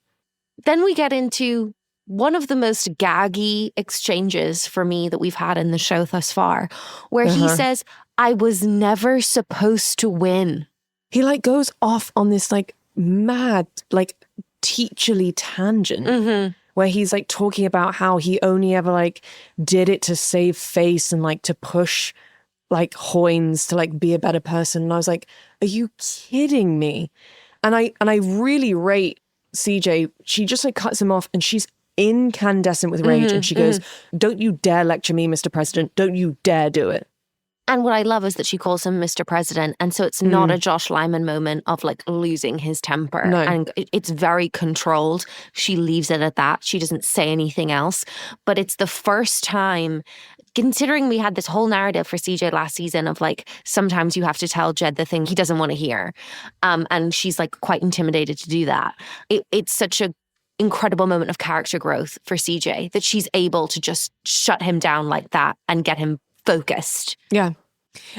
Then we get into one of the most gaggy exchanges for me that we've had in the show thus far, where he says, I was never supposed to win. He like goes off on this like mad, like teacherly tangent where he's like talking about how he only ever like did it to save face and like to push like Hoynes to like be a better person. And I was like, are you kidding me? And I really rate CJ. She just like cuts him off and she's incandescent with rage. And she goes, don't you dare lecture me, Mr. President. Don't you dare do it. And what I love is that she calls him Mr. President. And so it's not a Josh Lyman moment of like losing his temper. No. And it's very controlled. She leaves it at that. She doesn't say anything else. But it's the first time, considering we had this whole narrative for CJ last season of like, sometimes you have to tell Jed the thing he doesn't want to hear. And she's like quite intimidated to do that. It's such a incredible moment of character growth for CJ that she's able to just shut him down like that and get him focused. Yeah.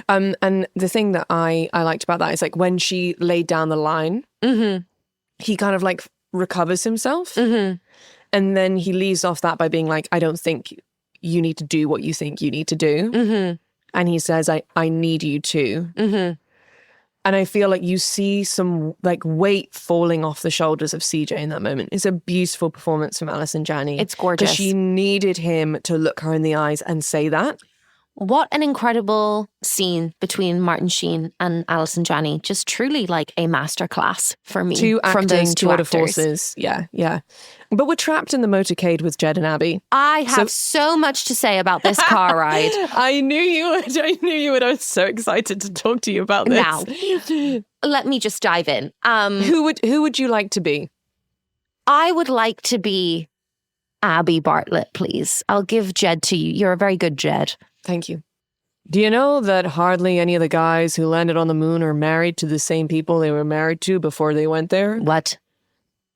And the thing that I liked about that is like when she laid down the line, he kind of like recovers himself. And then he leaves off that by being like, I don't think you need to do what you think you need to do. And he says, I need you to. And I feel like you see some like weight falling off the shoulders of CJ in that moment. It's a beautiful performance from Alison Janney. It's gorgeous. Because she needed him to look her in the eyes and say that. What an incredible scene between Martin Sheen and Alison Janney. Just truly like a masterclass for me. Two from acting those two tour de actors. forces. Yeah, yeah. But we're trapped in the motorcade with Jed and Abbey. I have so much to say about this car ride. I knew you would. I knew you would. I was so excited to talk to you about this. Now, let me just dive in. Who would you like to be? I would like to be Abbey Bartlet, please. I'll give Jed to you. You're a very good Jed. Thank you. Do you know that hardly any of the guys who landed on the moon are married to the same people they were married to before they went there? What?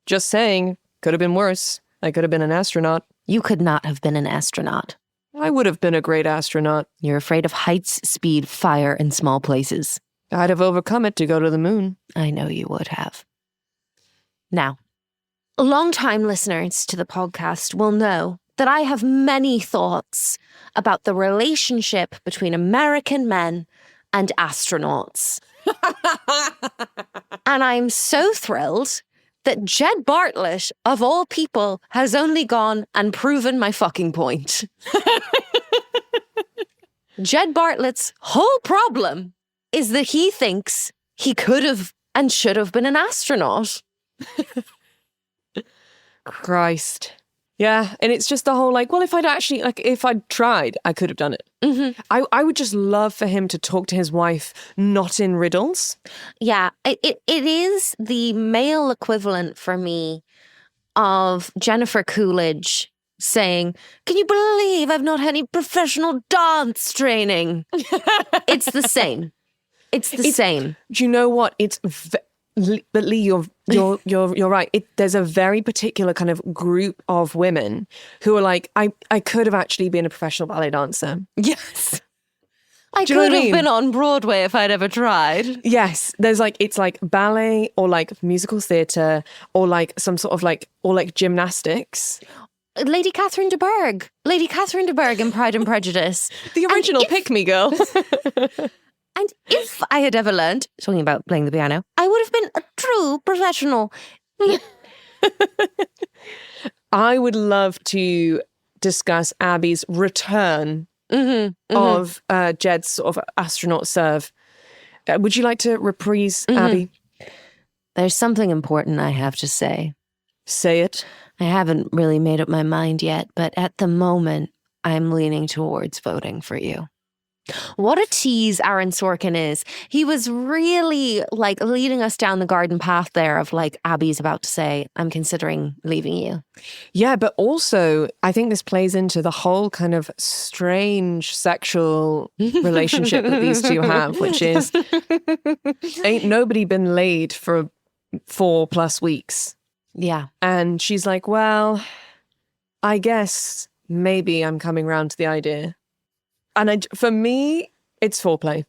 Just saying. Could have been worse. I could have been an astronaut. You could not have been an astronaut. I would have been a great astronaut. You're afraid of heights, speed, fire, and small places. I'd have overcome it to go to the moon. I know you would have. Now, long-time listeners to the podcast will know that I have many thoughts about the relationship between American men and astronauts. And I'm so thrilled that Jed Bartlet, of all people, has only gone and proven my fucking point. Jed Bartlet's whole problem is that he thinks he could have and should have been an astronaut. Christ. Yeah, and it's just the whole like, well, if I'd tried, I could have done it. I would just love for him to talk to his wife, not in riddles. Yeah, it is the male equivalent for me of Jennifer Coolidge saying, can you believe I've not had any professional dance training? It's the same. It's the same. Do you know what? But Leigh, you're right. There's a very particular kind of group of women who are like, I could have actually been a professional ballet dancer. Yes. I Do you know could what I have mean? been on Broadway if I'd ever tried. Yes. There's like, it's like ballet or like musical theatre or like some sort of like, or like gymnastics. Lady Catherine de Bourgh in Pride and Prejudice. The original Pick Me Girl. And if I had ever learned, talking about playing the piano, I would have been a true professional. I would love to discuss Abby's return of Jed's sort of astronaut serve. Would you like to reprise Abbey? There's something important I have to say. Say it. I haven't really made up my mind yet, but at the moment, I'm leaning towards voting for you. What a tease Aaron Sorkin is. He was really like leading us down the garden path there of like, Abby's about to say, I'm considering leaving you. Yeah, but also I think this plays into the whole kind of strange sexual relationship that these two have, which is ain't nobody been laid for 4+ weeks. Yeah. And she's like, well, I guess maybe I'm coming round to the idea. And for me, it's foreplay.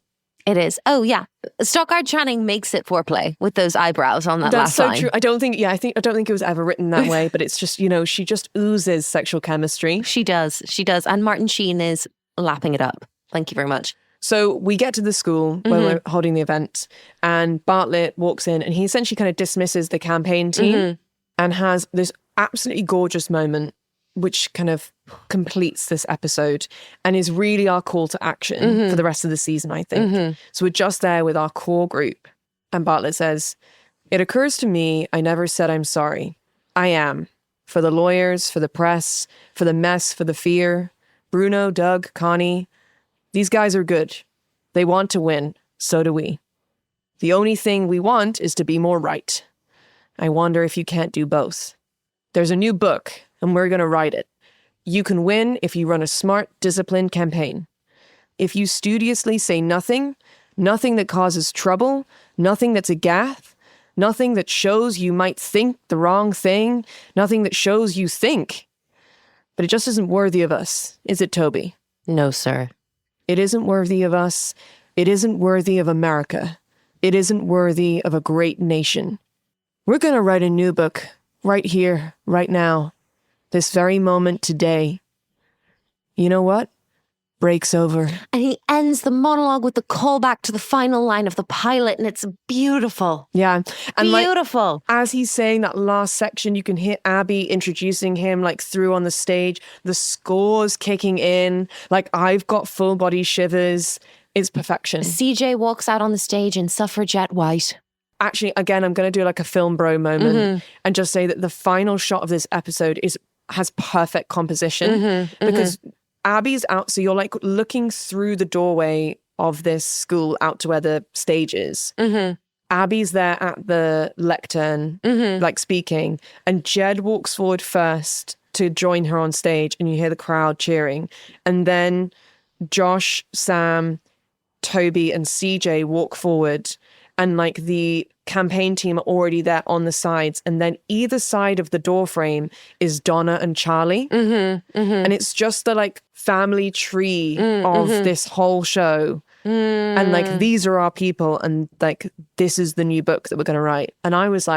It is. Oh, yeah. Stockard Channing makes it foreplay with those eyebrows on that That's last line. so true. I don't think it was ever written that way, but it's just, she just oozes sexual chemistry. She does. And Martin Sheen is lapping it up. Thank you very much. So we get to the school where we're holding the event, and Bartlet walks in and he essentially kind of dismisses the campaign team and has this absolutely gorgeous moment which kind of completes this episode and is really our call to action for the rest of the season, I think. So we're just there with our core group. And Bartlet says, "It occurs to me I never said I'm sorry. I am. For the lawyers, for the press, for the mess, for the fear. Bruno, Doug, Connie. These guys are good. They want to win. So do we. The only thing we want is to be more right. I wonder if you can't do both. There's a new book, and we're going to write it. You can win if you run a smart, disciplined campaign. If you studiously say nothing that causes trouble, nothing that's a gaffe, nothing that shows you might think the wrong thing, nothing that shows you think. But it just isn't worthy of us, is it, Toby?" No, sir. "It isn't worthy of us. It isn't worthy of America. It isn't worthy of a great nation. We're going to write a new book right here, right now, this very moment today. You know what? Break's over." And he ends the monologue with the callback to the final line of the pilot, and it's beautiful. Yeah. And Beautiful. as he's saying that last section, you can hear Abbey introducing him through on the stage. The score's kicking in. I've got full body shivers. It's perfection. CJ walks out on the stage in suffragette white. Actually, again, I'm going to do a film bro moment and just say that the final shot of this episode has perfect composition because Abby's out. So you're looking through the doorway of this school out to where the stage is. Abby's there at the lectern, speaking, and Jed walks forward first to join her on stage, and you hear the crowd cheering. And then Josh, Sam, Toby, and CJ walk forward, and the campaign team are already there on the sides. And then either side of the door frame is Donna and Charlie. And it's just the family tree of this whole show. And these are our people, and this is the new book that we're going to write. And I was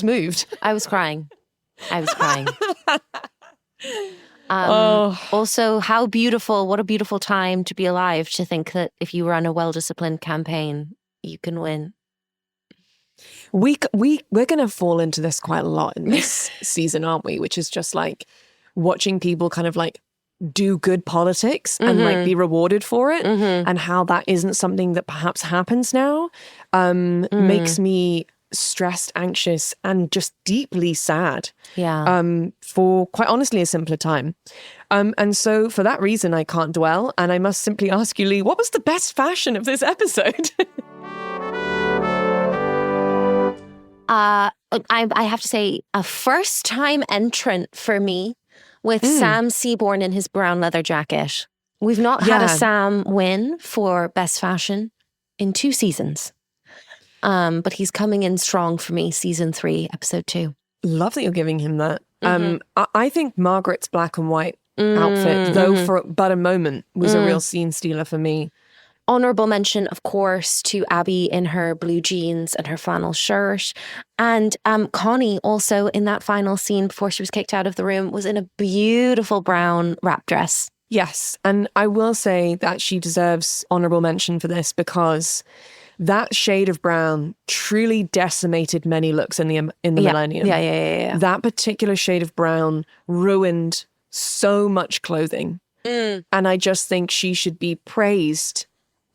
moved. I was crying. Oh. Also, how beautiful, what a beautiful time to be alive, to think that if you run a well-disciplined campaign, you can win. We're going to fall into this quite a lot in this season, aren't we? Which is just watching people kind of do good politics and be rewarded for it, and how that isn't something that perhaps happens now, makes me stressed, anxious, and just deeply sad. Yeah. For quite honestly a simpler time. And so for that reason, I can't dwell. And I must simply ask you, Leigh, what was the best fashion of this episode? I have to say, a first-time entrant for me with Sam Seaborn in his brown leather jacket. We've not had a Sam win for best fashion in 2 seasons. But he's coming in strong for me, season 3, episode 2. Love that you're giving him that. I think Margaret's black and white outfit, though for but a moment, was a real scene stealer for me. Honourable mention, of course, to Abbey in her blue jeans and her flannel shirt. And Connie also in that final scene before she was kicked out of the room was in a beautiful brown wrap dress. Yes, and I will say that she deserves honourable mention for this because that shade of brown truly decimated many looks in the millennium. Yeah. That particular shade of brown ruined so much clothing. And I just think she should be praised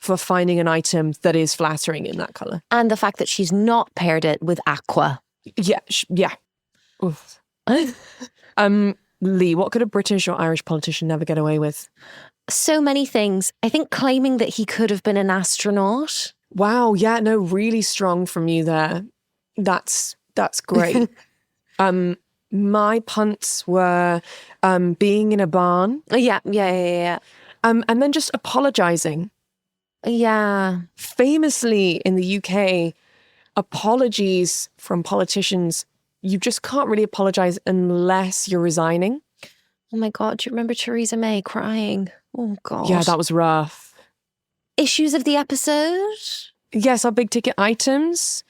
for finding an item that is flattering in that colour. And the fact that she's not paired it with aqua. Yeah. Oof. Leigh, what could a British or Irish politician never get away with? So many things. I think claiming that he could have been an astronaut. Wow. Yeah, no, really strong from you there. That's great. My punts were being in a barn. Yeah. And then just apologizing. Yeah. Famously in the UK, apologies from politicians, you just can't really apologize unless you're resigning. Oh my God, do you remember Theresa May crying? Oh God. Yeah, that was rough. Issues of the episode? Yes, our big ticket items.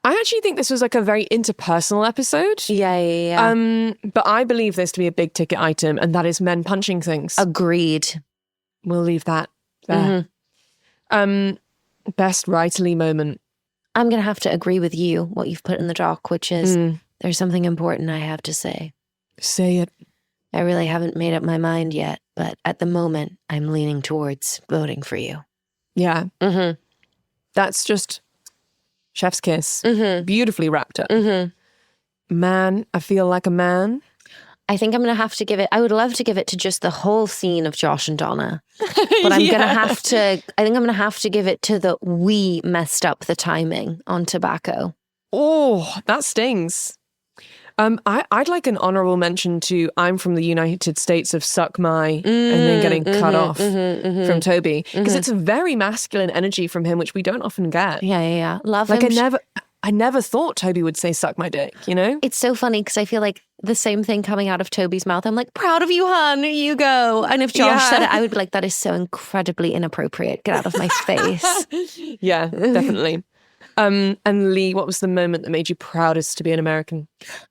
I actually think this was like a very interpersonal episode. Yeah. But I believe this to be a big ticket item, and that is men punching things. Agreed. We'll leave that there. Best writerly moment. I'm going to have to agree with you, what you've put in the doc, which is there's something important I have to say. Say it. I really haven't made up my mind yet, but at the moment, I'm leaning towards voting for you. Yeah. That's just chef's kiss. Beautifully wrapped up. Man, I feel like a man. I think I'm going to have to give it, I would love to give it to just the whole scene of Josh and Donna. But I'm going to have to, I think I'm going to have to give it to the we messed up the timing on tobacco. Oh, that stings. I'd like an honourable mention to I'm from the United States of suck my and then getting cut off from Toby. Because it's a very masculine energy from him, which we don't often get. Yeah. Love like him. I never thought Toby would say suck my dick, you know? It's so funny because I feel like the same thing coming out of Toby's mouth. I'm like, proud of you, hon. You go. And if Josh said it, I would be like, that is so incredibly inappropriate. Get out of my face. Yeah, definitely. And Leigh, what was the moment that made you proudest to be an American?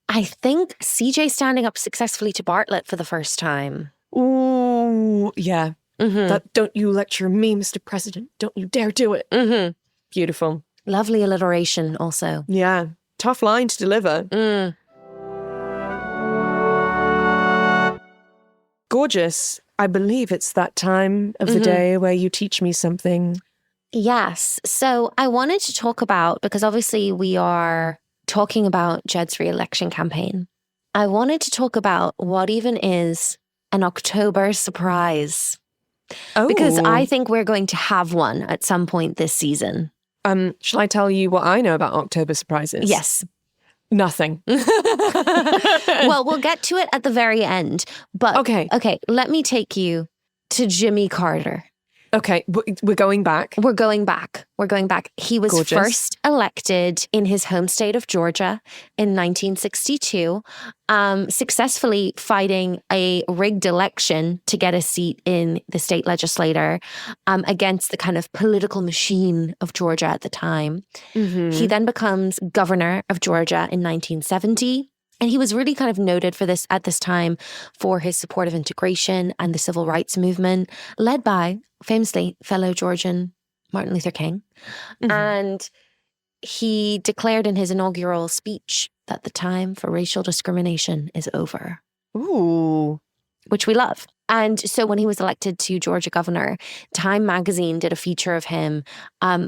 I think CJ standing up successfully to Bartlet for the first time. Ooh, yeah. That don't you lecture me, Mr. President. Don't you dare do it. Beautiful. Lovely alliteration also. Yeah. Tough line to deliver. Gorgeous. I believe it's that time of the day where you teach me something. Yes. So I wanted to talk about, because obviously we are talking about Jed's re-election campaign. I wanted to talk about what even is an October surprise. Oh. Because I think we're going to have one at some point this season. Shall I tell you what I know about October surprises? Yes. Nothing. Well, we'll get to it at the very end. But Okay, let me take you to Jimmy Carter. Okay, we're going back. We're going back. He was Gorgeous. first elected in his home state of Georgia in 1962, successfully fighting a rigged election to get a seat in the state legislature against the kind of political machine of Georgia at the time. He then becomes governor of Georgia in 1970. And he was really kind of noted for this at this time for his support of integration and the civil rights movement, led by, famously, fellow Georgian Martin Luther King. And he declared in his inaugural speech that the time for racial discrimination is over. Ooh. Which we love. And so when he was elected to Georgia governor, Time magazine did a feature of him,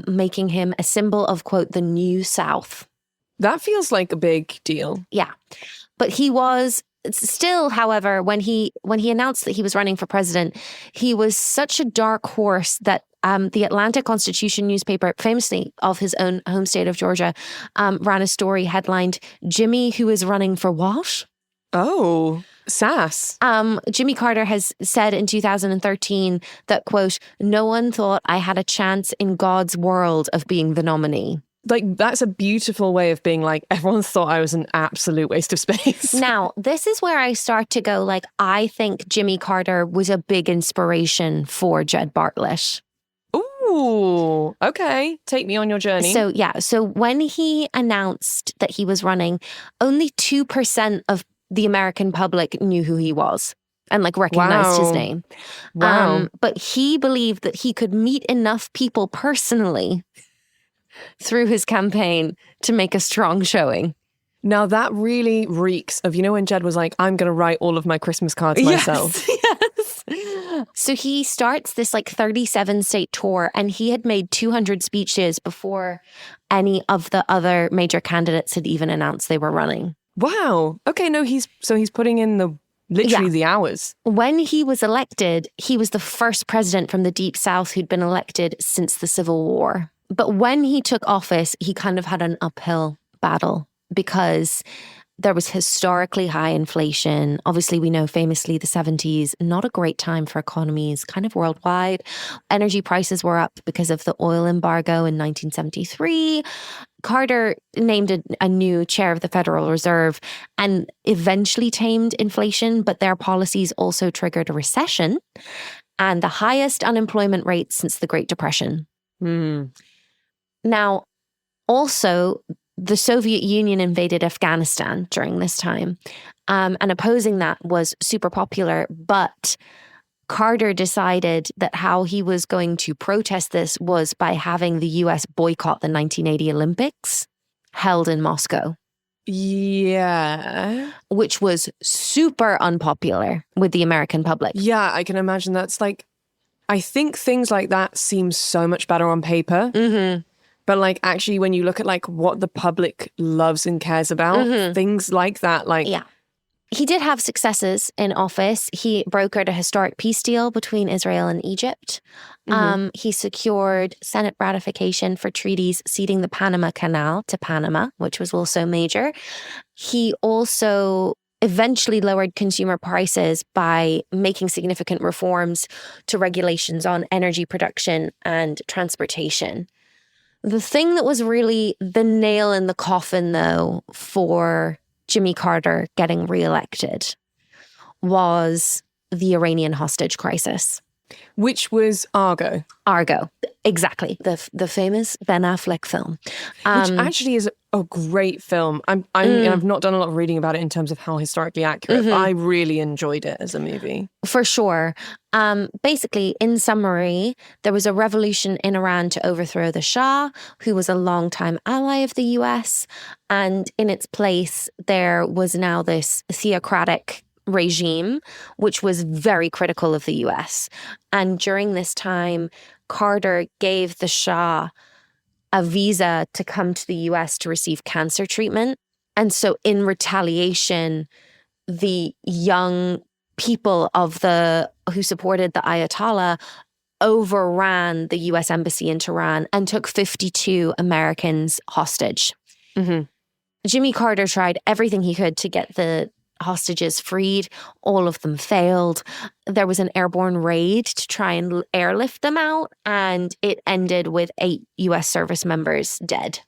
making him a symbol of, quote, the New South. That feels like a big deal. Yeah. But he was still, however, when he announced that he was running for president, he was such a dark horse that the Atlanta Constitution newspaper, famously of his own home state of Georgia, ran a story headlined, Jimmy Who Is Running for What? Oh, sass. Jimmy Carter has said in 2013 that, quote, no one thought I had a chance in God's world of being the nominee. Like, that's a beautiful way of being like, everyone thought I was an absolute waste of space. Now, this is where I start to go, like, I think Jimmy Carter was a big inspiration for Jed Bartlet. Ooh, okay. Take me on your journey. So when he announced that he was running, only 2% of the American public knew who he was and like recognized his name. Wow. But he believed that he could meet enough people personally through his campaign to make a strong showing. Now that really reeks of, you know, when Jed was like, I'm going to write all of my Christmas cards myself. Yes. So he starts this like 37 state tour, and he had made 200 speeches before any of the other major candidates had even announced they were running. Wow. Okay, no, he's putting in the Literally the hours. When he was elected, he was the first president from the Deep South who'd been elected since the Civil War. But when he took office, he kind of had an uphill battle because there was historically high inflation. Obviously, we know famously the 70s, not a great time for economies, kind of worldwide. Energy prices were up because of the oil embargo in 1973. Carter named a new chair of the Federal Reserve and eventually tamed inflation, but their policies also triggered a recession and the highest unemployment rate since the Great Depression. Now, also, the Soviet Union invaded Afghanistan during this time, and opposing that was super popular. But Carter decided that how he was going to protest this was by having the US boycott the 1980 Olympics held in Moscow. Yeah. Which was super unpopular with the American public. Yeah, I can imagine that's like, I think things like that seem so much better on paper. But like actually when you look at like what the public loves and cares about, things like that, like... Yeah. He did have successes in office. He brokered a historic peace deal between Israel and Egypt. He secured Senate ratification for treaties ceding the Panama Canal to Panama, which was also major. He also eventually lowered consumer prices by making significant reforms to regulations on energy production and transportation. The thing that was really the nail in the coffin, though, for Jimmy Carter getting reelected was the Iranian hostage crisis. Which was Argo. Argo, exactly. The famous Ben Affleck film. Which actually is a great film. I've not done a lot of reading about it in terms of how historically accurate, but I really enjoyed it as a movie. For sure. Basically, in summary, there was a revolution in Iran to overthrow the Shah, who was a longtime ally of the US. And in its place, there was now this theocratic regime, which was very critical of the US. And during this time, Carter gave the Shah a visa to come to the US to receive cancer treatment. And so in retaliation, the young people who supported the Ayatollah overran the US embassy in Tehran and took 52 Americans hostage. Jimmy Carter tried everything he could to get the hostages freed. All of them failed. There was an airborne raid to try and airlift them out, and it ended with 8 US service members dead.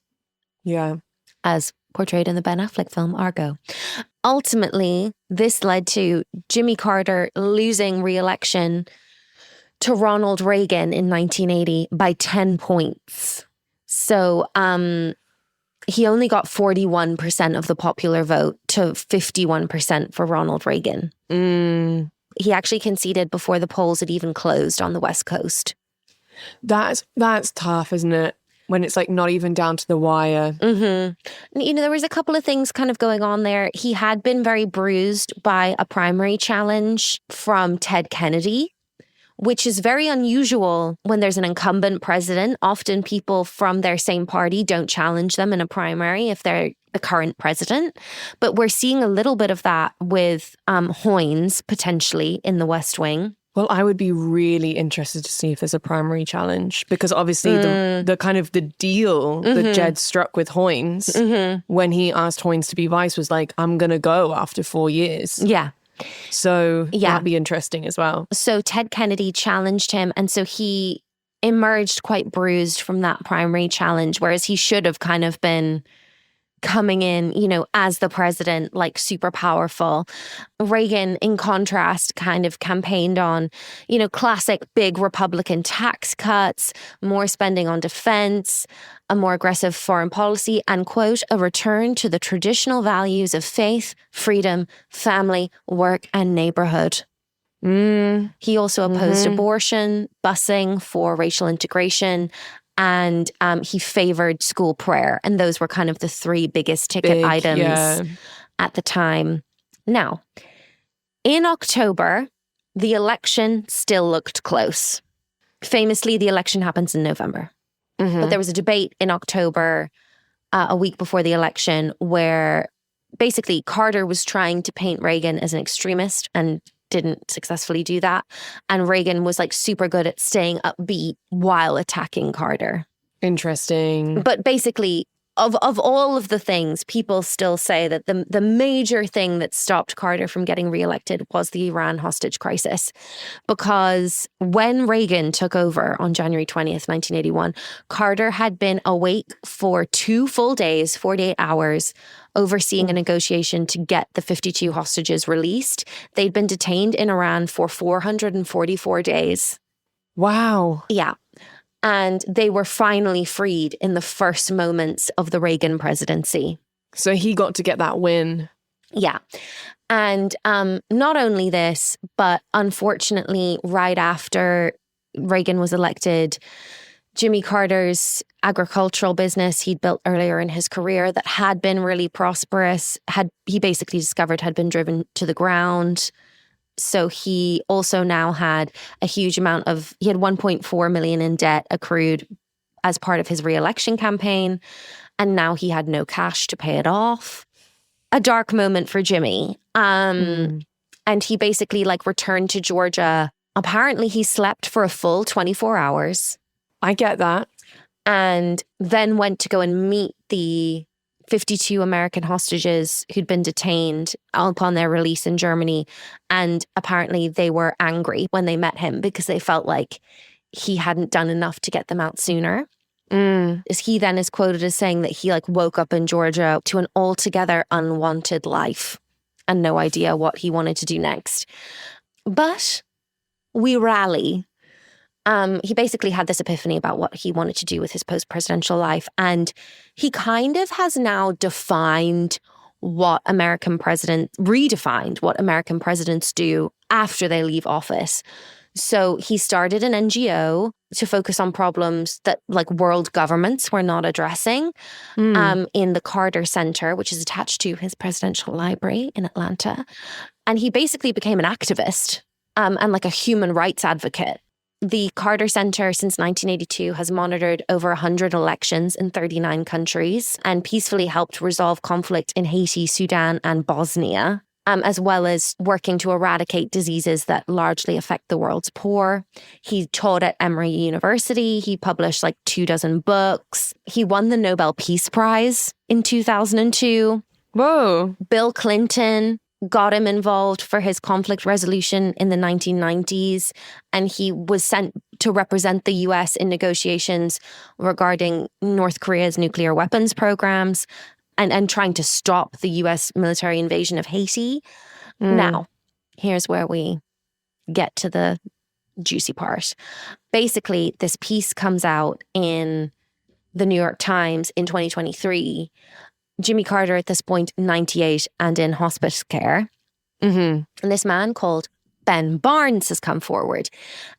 Yeah. As portrayed in the Ben Affleck film Argo. Ultimately, this led to Jimmy Carter losing re-election to Ronald Reagan in 1980 by 10 points. So, he only got 41% of the popular vote to 51% for Ronald Reagan. He actually conceded before the polls had even closed on the West Coast. That's tough, isn't it? When it's like not even down to the wire. You know, there was a couple of things kind of going on there. He had been very bruised by a primary challenge from Ted Kennedy, which is very unusual when there's an incumbent president. Often people from their same party don't challenge them in a primary if they're the current president. But we're seeing a little bit of that with Hoynes potentially in the West Wing. Well, I would be really interested to see if there's a primary challenge, because obviously the kind of the deal that Jed struck with Hoynes when he asked Hoynes to be vice was like, I'm going to go after 4 years. Yeah. So that'd be interesting as well. So Ted Kennedy challenged him, and so he emerged quite bruised from that primary challenge, whereas he should have kind of been coming in, you know, as the president, like super powerful. Reagan, in contrast, kind of campaigned on, you know, classic big Republican tax cuts, more spending on defense, a more aggressive foreign policy, and, quote, a return to the traditional values of faith, freedom, family, work, and neighborhood. He also opposed abortion, busing for racial integration, and he favored school prayer. And those were kind of the 3 biggest ticket items at the time. Now, in October, the election still looked close. Famously, the election happens in November. But there was a debate in October, a week before the election, where basically Carter was trying to paint Reagan as an extremist and didn't successfully do that. And Reagan was like super good at staying upbeat while attacking Carter. Interesting. But basically, of all of the things, people still say that the major thing that stopped Carter from getting reelected was the Iran hostage crisis. Because when Reagan took over on January 20th, 1981, Carter had been awake for 2 full days, 48 hours, overseeing a negotiation to get the 52 hostages released. They'd been detained in Iran for 444 days. Wow. Yeah. And they were finally freed in the first moments of the Reagan presidency. So he got to get that win. Yeah. And not only this, but unfortunately, right after Reagan was elected, Jimmy Carter's agricultural business he'd built earlier in his career that had been really prosperous, he basically discovered had been driven to the ground. So he also now had a huge amount he had 1.4 million in debt accrued as part of his re-election campaign. And now he had no cash to pay it off. A dark moment for Jimmy. And he basically returned to Georgia. Apparently he slept for a full 24 hours. I get that. And then went to go and meet the 52 American hostages who'd been detained upon their release in Germany. And apparently they were angry when they met him because they felt like he hadn't done enough to get them out sooner. He then is quoted as saying that he woke up in Georgia to an altogether unwanted life and no idea what he wanted to do next. But we rally. He basically had this epiphany about what he wanted to do with his post-presidential life. And he kind of has now redefined what American presidents do after they leave office. So he started an NGO to focus on problems that world governments were not addressing in the Carter Center, which is attached to his presidential library in Atlanta. And he basically became an activist and a human rights advocate. The Carter Center since 1982 has monitored over 100 elections in 39 countries and peacefully helped resolve conflict in Haiti, Sudan, and Bosnia, as well as working to eradicate diseases that largely affect the world's poor. He taught at Emory University. He published 24 books. He won the Nobel Peace Prize in 2002. Whoa. Bill Clinton got him involved for his conflict resolution in the 1990s, and he was sent to represent the US in negotiations regarding North Korea's nuclear weapons programs and trying to stop the US military invasion of Haiti. Now, here's where we get to the juicy part. Basically, this piece comes out in the New York Times in 2023. Jimmy Carter at this point, 98 and in hospice care. And this man called Ben Barnes has come forward.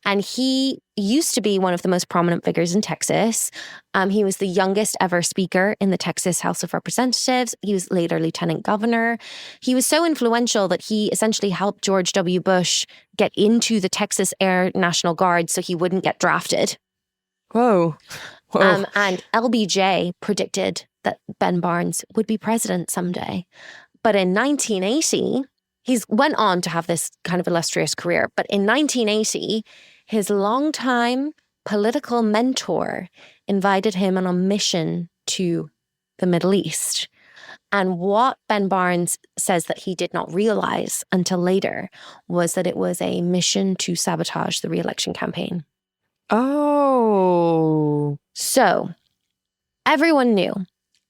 And he used to be one of the most prominent figures in Texas. He was the youngest ever speaker in the Texas House of Representatives. He was later lieutenant governor. He was so influential that he essentially helped George W. Bush get into the Texas Air National Guard so he wouldn't get drafted. Whoa. And LBJ predicted that Ben Barnes would be president someday. But in 1980, he went on to have this kind of illustrious career. But in 1980, his longtime political mentor invited him on a mission to the Middle East. And what Ben Barnes says that he did not realize until later was that it was a mission to sabotage the re-election campaign. Oh. So everyone knew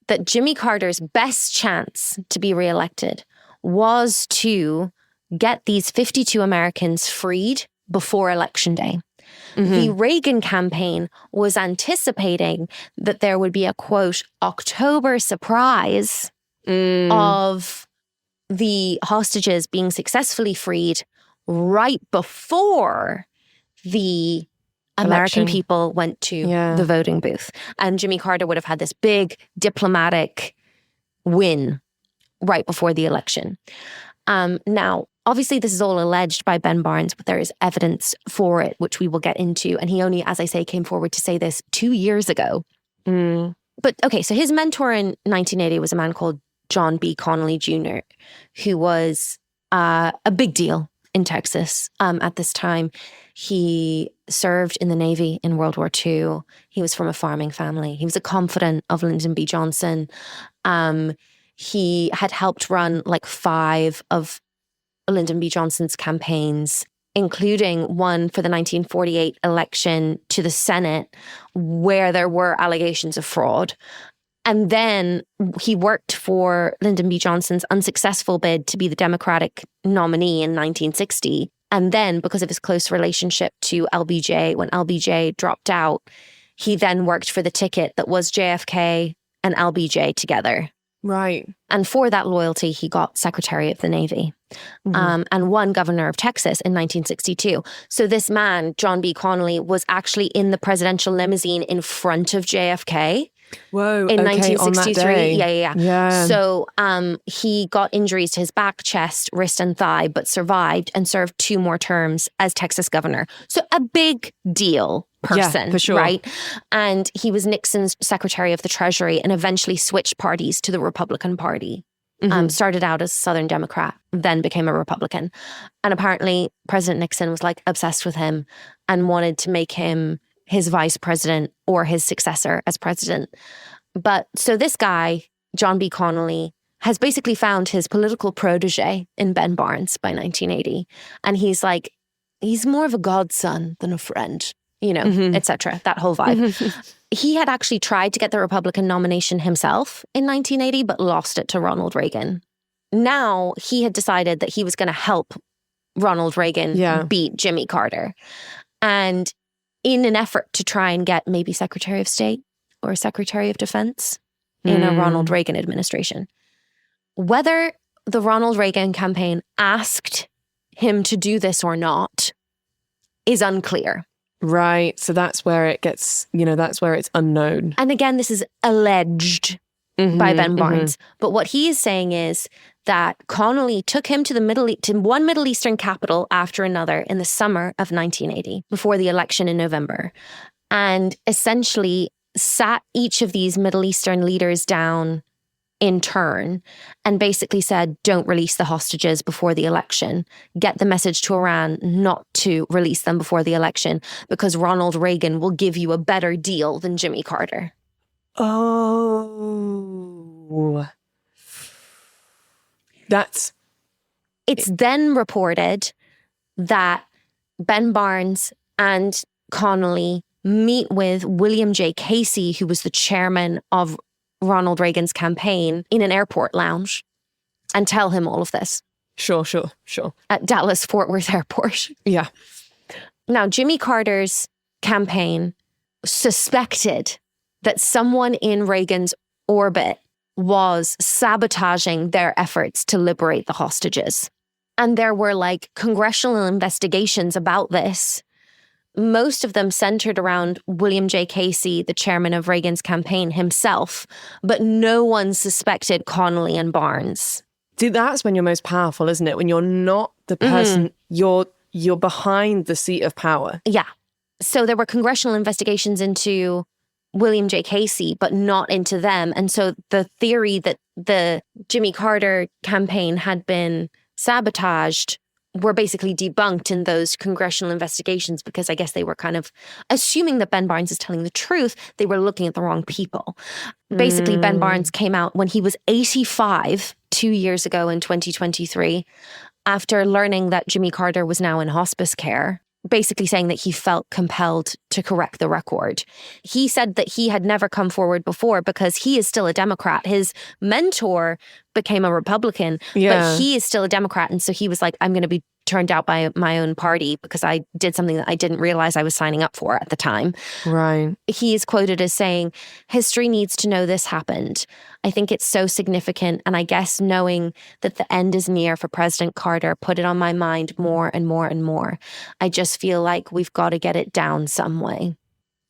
that Jimmy Carter's best chance to be reelected was to get these 52 Americans freed before Election Day. The Reagan campaign was anticipating that there would be a, quote, October surprise of the hostages being successfully freed right before the American people went to the voting booth. And Jimmy Carter would have had this big diplomatic win right before the election. Now, obviously, this is all alleged by Ben Barnes, but there is evidence for it, which we will get into. And he only, as I say, came forward to say this 2 years ago. But okay, so his mentor in 1980 was a man called John B. Connolly Jr., who was a big deal in Texas at this time. He served in the Navy in World War II. He was from a farming family. He was a confidant of Lyndon B. Johnson. He had helped run like 5 of Lyndon B. Johnson's campaigns, including one for the 1948 election to the Senate, where there were allegations of fraud. And then he worked for Lyndon B. Johnson's unsuccessful bid to be the Democratic nominee in 1960. And then, because of his close relationship to LBJ, when LBJ dropped out, he then worked for the ticket that was JFK and LBJ together. Right. And for that loyalty, he got Secretary of the Navy and won governor of Texas in 1962. So this man, John B. Connolly, was actually in the presidential limousine in front of JFK. Whoa, in okay, 1963. on that day. Yeah. So he got injuries to his back, chest, wrist, and thigh, but survived and served 2 more terms as Texas governor. So a big deal person, for sure. right? And he was Nixon's Secretary of the Treasury and eventually switched parties to the Republican Party. Started out as a Southern Democrat, then became a Republican. And apparently President Nixon was like obsessed with him and wanted to make him his vice president or his successor as president. But so this guy, John B. Connolly, has basically found his political protege in Ben Barnes by 1980. And he's like, he's more of a godson than a friend, you know, etc. That whole vibe. He had actually tried to get the Republican nomination himself in 1980, but lost it to Ronald Reagan. Now he had decided that he was going to help Ronald Reagan beat Jimmy Carter. And in an effort to try and get maybe Secretary of State or Secretary of Defense in a Ronald Reagan administration. Whether the Ronald Reagan campaign asked him to do this or not is unclear. Right. So that's where it gets, that's where it's unknown. And again, this is alleged by Ben Barnes. But what he is saying is that Connolly took him to one Middle Eastern capital after another in the summer of 1980, before the election in November, and essentially sat each of these Middle Eastern leaders down in turn and basically said, don't release the hostages before the election. Get the message to Iran not to release them before the election because Ronald Reagan will give you a better deal than Jimmy Carter. Oh. It's then reported that Ben Barnes and Connolly meet with William J. Casey, who was the chairman of Ronald Reagan's campaign, in an airport lounge and tell him all of this. Sure. At Dallas Fort Worth Airport. Yeah. Now, Jimmy Carter's campaign suspected that someone in Reagan's orbit was sabotaging their efforts to liberate the hostages. And there were like congressional investigations about this. Most of them centered around William J. Casey, the chairman of Reagan's campaign himself, but no one suspected Connolly and Barnes. See, that's when you're most powerful, isn't it? When you're not the person, you're behind the seat of power. Yeah. So there were congressional investigations into William J. Casey, but not into them. And so the theory that the Jimmy Carter campaign had been sabotaged were basically debunked in those congressional investigations because I guess they were kind of assuming that Ben Barnes is telling the truth. They were looking at the wrong people. Basically, Ben Barnes came out when he was 85, 2 years ago in 2023, after learning that Jimmy Carter was now in hospice care, basically saying that he felt compelled to correct the record. He said that he had never come forward before because he is still a Democrat. His mentor became a Republican, but he is still a Democrat. And so he was like, I'm going to be turned out by my own party because I did something that I didn't realize I was signing up for at the time. Right. He is quoted as saying, history needs to know this happened. I think it's so significant. And I guess knowing that the end is near for President Carter put it on my mind more and more and more. I just feel like we've got to get it down some way.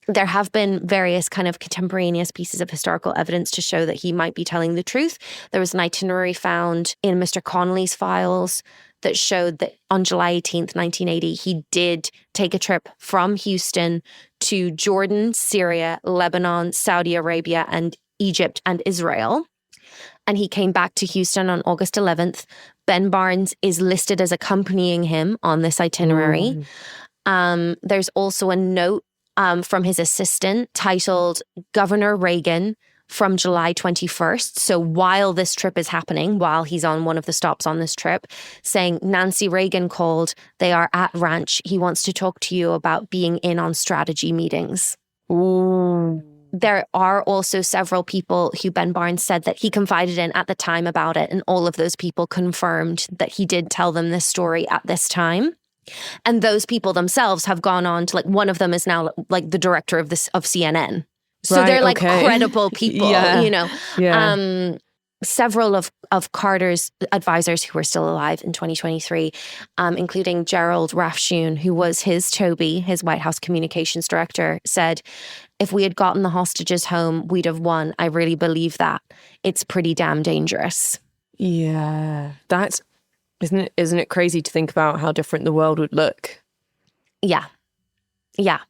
There have been various kind of contemporaneous pieces of historical evidence to show that he might be telling the truth. There was an itinerary found in Mr. Connolly's files that showed that on July 18th, 1980, he did take a trip from Houston to Jordan, Syria, Lebanon, Saudi Arabia, and Egypt and Israel. and he came back to Houston on August 11th. Ben Barnes is listed as accompanying him on this itinerary. There's also a note from his assistant titled Governor Reagan from July 21st. So while this trip is happening, while he's on one of the stops on this trip, saying Nancy Reagan called, they are at ranch. He wants to talk to you about being in on strategy meetings. Ooh. There are also several people who Ben Barnes said that he confided in at the time about it. And all of those people confirmed that he did tell them this story at this time. And those people themselves have gone on to, like, one of them is now like the director of CNN. So Right, they're like okay. credible people, you know. Yeah. Several of Carter's advisors who were still alive in 2023, including Gerald Rafshoon, who was his Toby, his White House communications director, said, if we had gotten the hostages home, we'd have won. I really believe that. It's pretty damn dangerous. Yeah. Isn't it crazy to think about how different the world would look? Yeah. Yeah.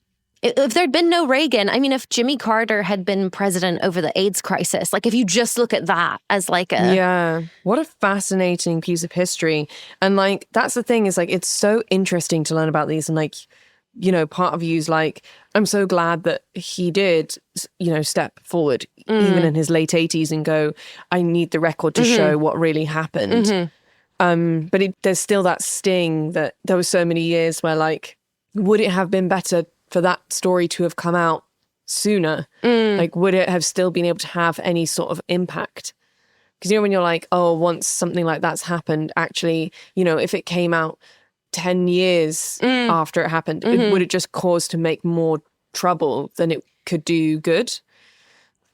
If there'd been no Reagan, I mean, if Jimmy Carter had been president over the AIDS crisis, like if you just look at that as like a... Yeah. What a fascinating piece of history. And like, that's the thing is like, it's so interesting to learn about these. And like, you know, part of you's like, I'm so glad that he did, you know, step forward even in his late 80s and go, I need the record to show what really happened. But there's still that sting that there was so many years where like, would it have been better for that story to have come out sooner? Like, would it have still been able to have any sort of impact? Because, you know, when you're like, oh, once something like that's happened, actually, you know, if it came out 10 years after it happened, would it just cause to make more trouble than it could do good?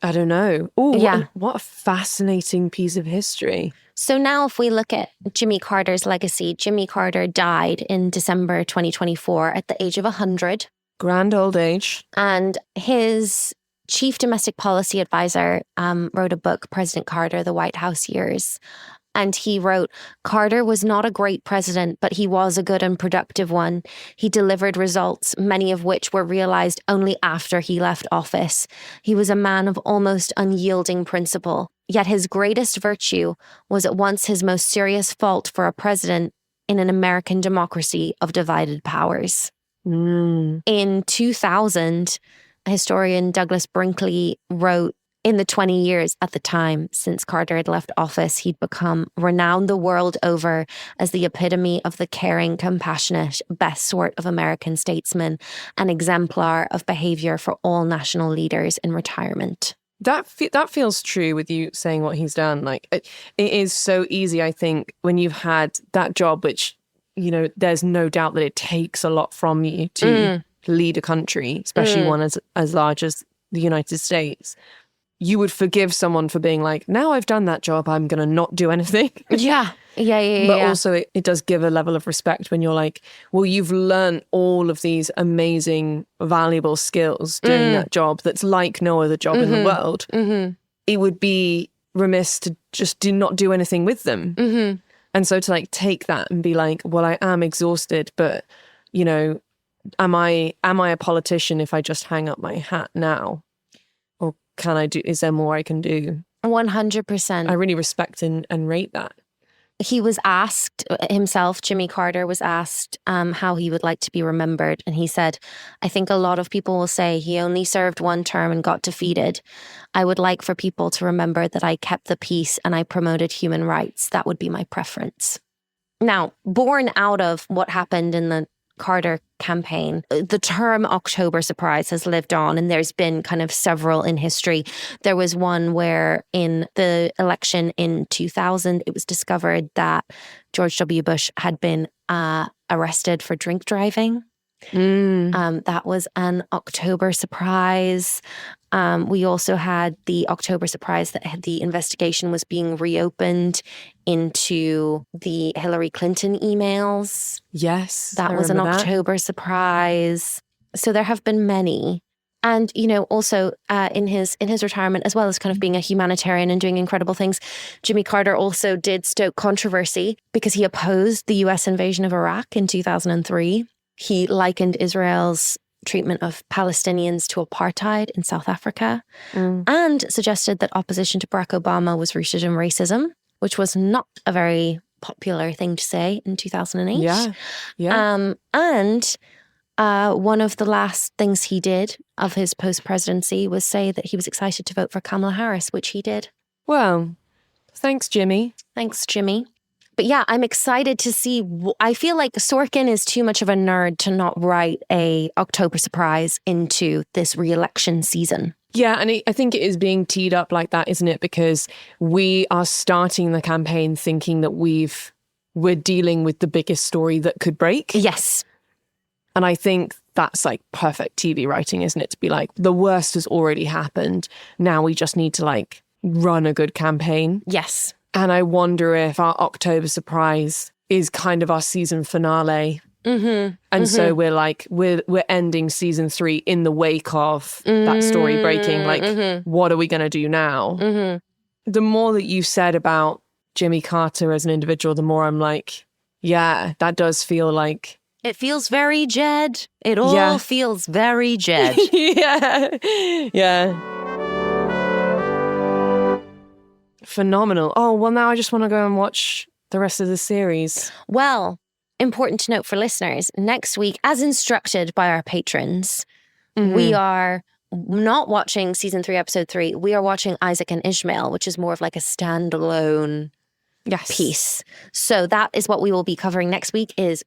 I don't know. Oh, Yeah. what a fascinating piece of history. So now if we look at Jimmy Carter's legacy, Jimmy Carter died in December 2024 at the age of 100. Grand old age. And his chief domestic policy advisor wrote a book, President Carter, The White House Years. And he wrote, Carter was not a great president, but he was a good and productive one. He delivered results, many of which were realized only after he left office. He was a man of almost unyielding principle. Yet his greatest virtue was at once his most serious fault for a president in an American democracy of divided powers. In 2000, historian Douglas Brinkley wrote, in the 20 years at the time since Carter had left office, he'd become renowned the world over as the epitome of the caring, compassionate, best sort of American statesman, an exemplar of behavior for all national leaders in retirement. That feels true with you saying what he's done. Like, it is so easy, I think, when you've had that job, which, you know, there's no doubt that it takes a lot from you to lead a country, especially one as large as the United States. You would forgive someone for being like, now I've done that job, I'm going to not do anything. Yeah. But also it does give a level of respect when you're like, well, you've learned all of these amazing, valuable skills doing that job that's like no other job in the world. It would be remiss to just not do anything with them. And so to like take that and be like, well, I am exhausted, but, you know, am I a politician if I just hang up my hat now? Or is there more I can do? 100%. I really respect and rate that. He was asked himself, Jimmy Carter was asked how he would like to be remembered. And he said, I think a lot of people will say he only served one term and got defeated. I would like for people to remember that I kept the peace and I promoted human rights. That would be my preference. Now, born out of what happened in the Carter campaign, the term October surprise has lived on, and there's been kind of several in history. There was one where in the election in 2000, it was discovered that George W. Bush had been arrested for drink driving. That was an October surprise. We also had the October surprise that the investigation was being reopened into the Hillary Clinton emails. Yes. That was an October surprise. So there have been many. And, you know, also in his retirement, as well as kind of being a humanitarian and doing incredible things, Jimmy Carter also did stoke controversy because he opposed the US invasion of Iraq in 2003. He likened Israel's treatment of Palestinians to apartheid in South Africa, and suggested that opposition to Barack Obama was rooted in racism, which was not a very popular thing to say in 2008. And one of the last things he did of his post-presidency was say that he was excited to vote for Kamala Harris, which he did. Well, thanks, Jimmy. Thanks, Jimmy. But yeah, I'm excited to see. I feel like Sorkin is too much of a nerd to not write a October surprise into this re-election season. Yeah, and I think it is being teed up like that, isn't it? Because we are starting the campaign thinking that we're dealing with the biggest story that could break. Yes. And I think that's like perfect TV writing, isn't it? To be like, the worst has already happened. Now we just need to like run a good campaign. Yes. And I wonder if our October surprise is kind of our season finale. And so we're like, we're ending season 3 in the wake of that story breaking. Like, what are we going to do now? The more that you said about Jimmy Carter as an individual, the more I'm like, yeah, that does feel like... It feels very Jed. It all feels very Jed. Yeah. Phenomenal. Oh, well, now I just want to go and watch the rest of the series. Well, important to note for listeners, next week, as instructed by our patrons, we are not watching season 3, episode 3. We are watching Isaac and Ishmael, which is more of like a standalone piece. So that is what we will be covering next week is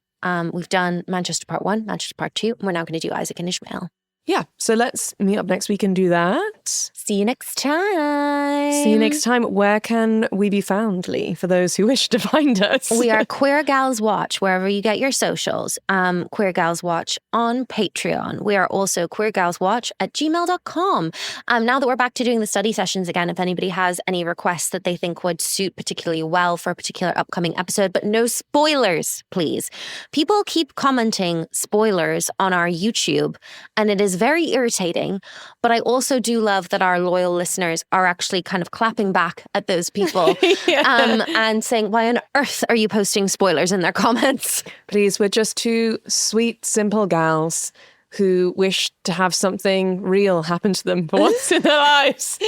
we've done Manchester Part 1, Manchester Part 2, and we're now going to do Isaac and Ishmael. Yeah, so let's meet up next week and do that. See you next time. See you next time. Where can we be found, Leigh, for those who wish to find us? We are Queer Gals Watch, wherever you get your socials. Queer Gals Watch on Patreon. We are also queergalswatch@gmail.com. Now that we're back to doing the study sessions again, if anybody has any requests that they think would suit particularly well for a particular upcoming episode, but no spoilers, please. People keep commenting spoilers on our YouTube, and it is very irritating, but I also do love that our loyal listeners are actually kind of clapping back at those people and saying, why on earth are you posting spoilers in their comments? Please, we're just two sweet, simple gals who wish to have something real happen to them for once in their lives.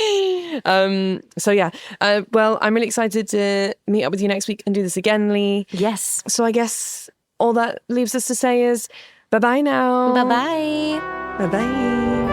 Well, I'm really excited to meet up with you next week and do this again, Leigh. Yes. So I guess all that leaves us to say is bye-bye now. Bye-bye. Bye-bye.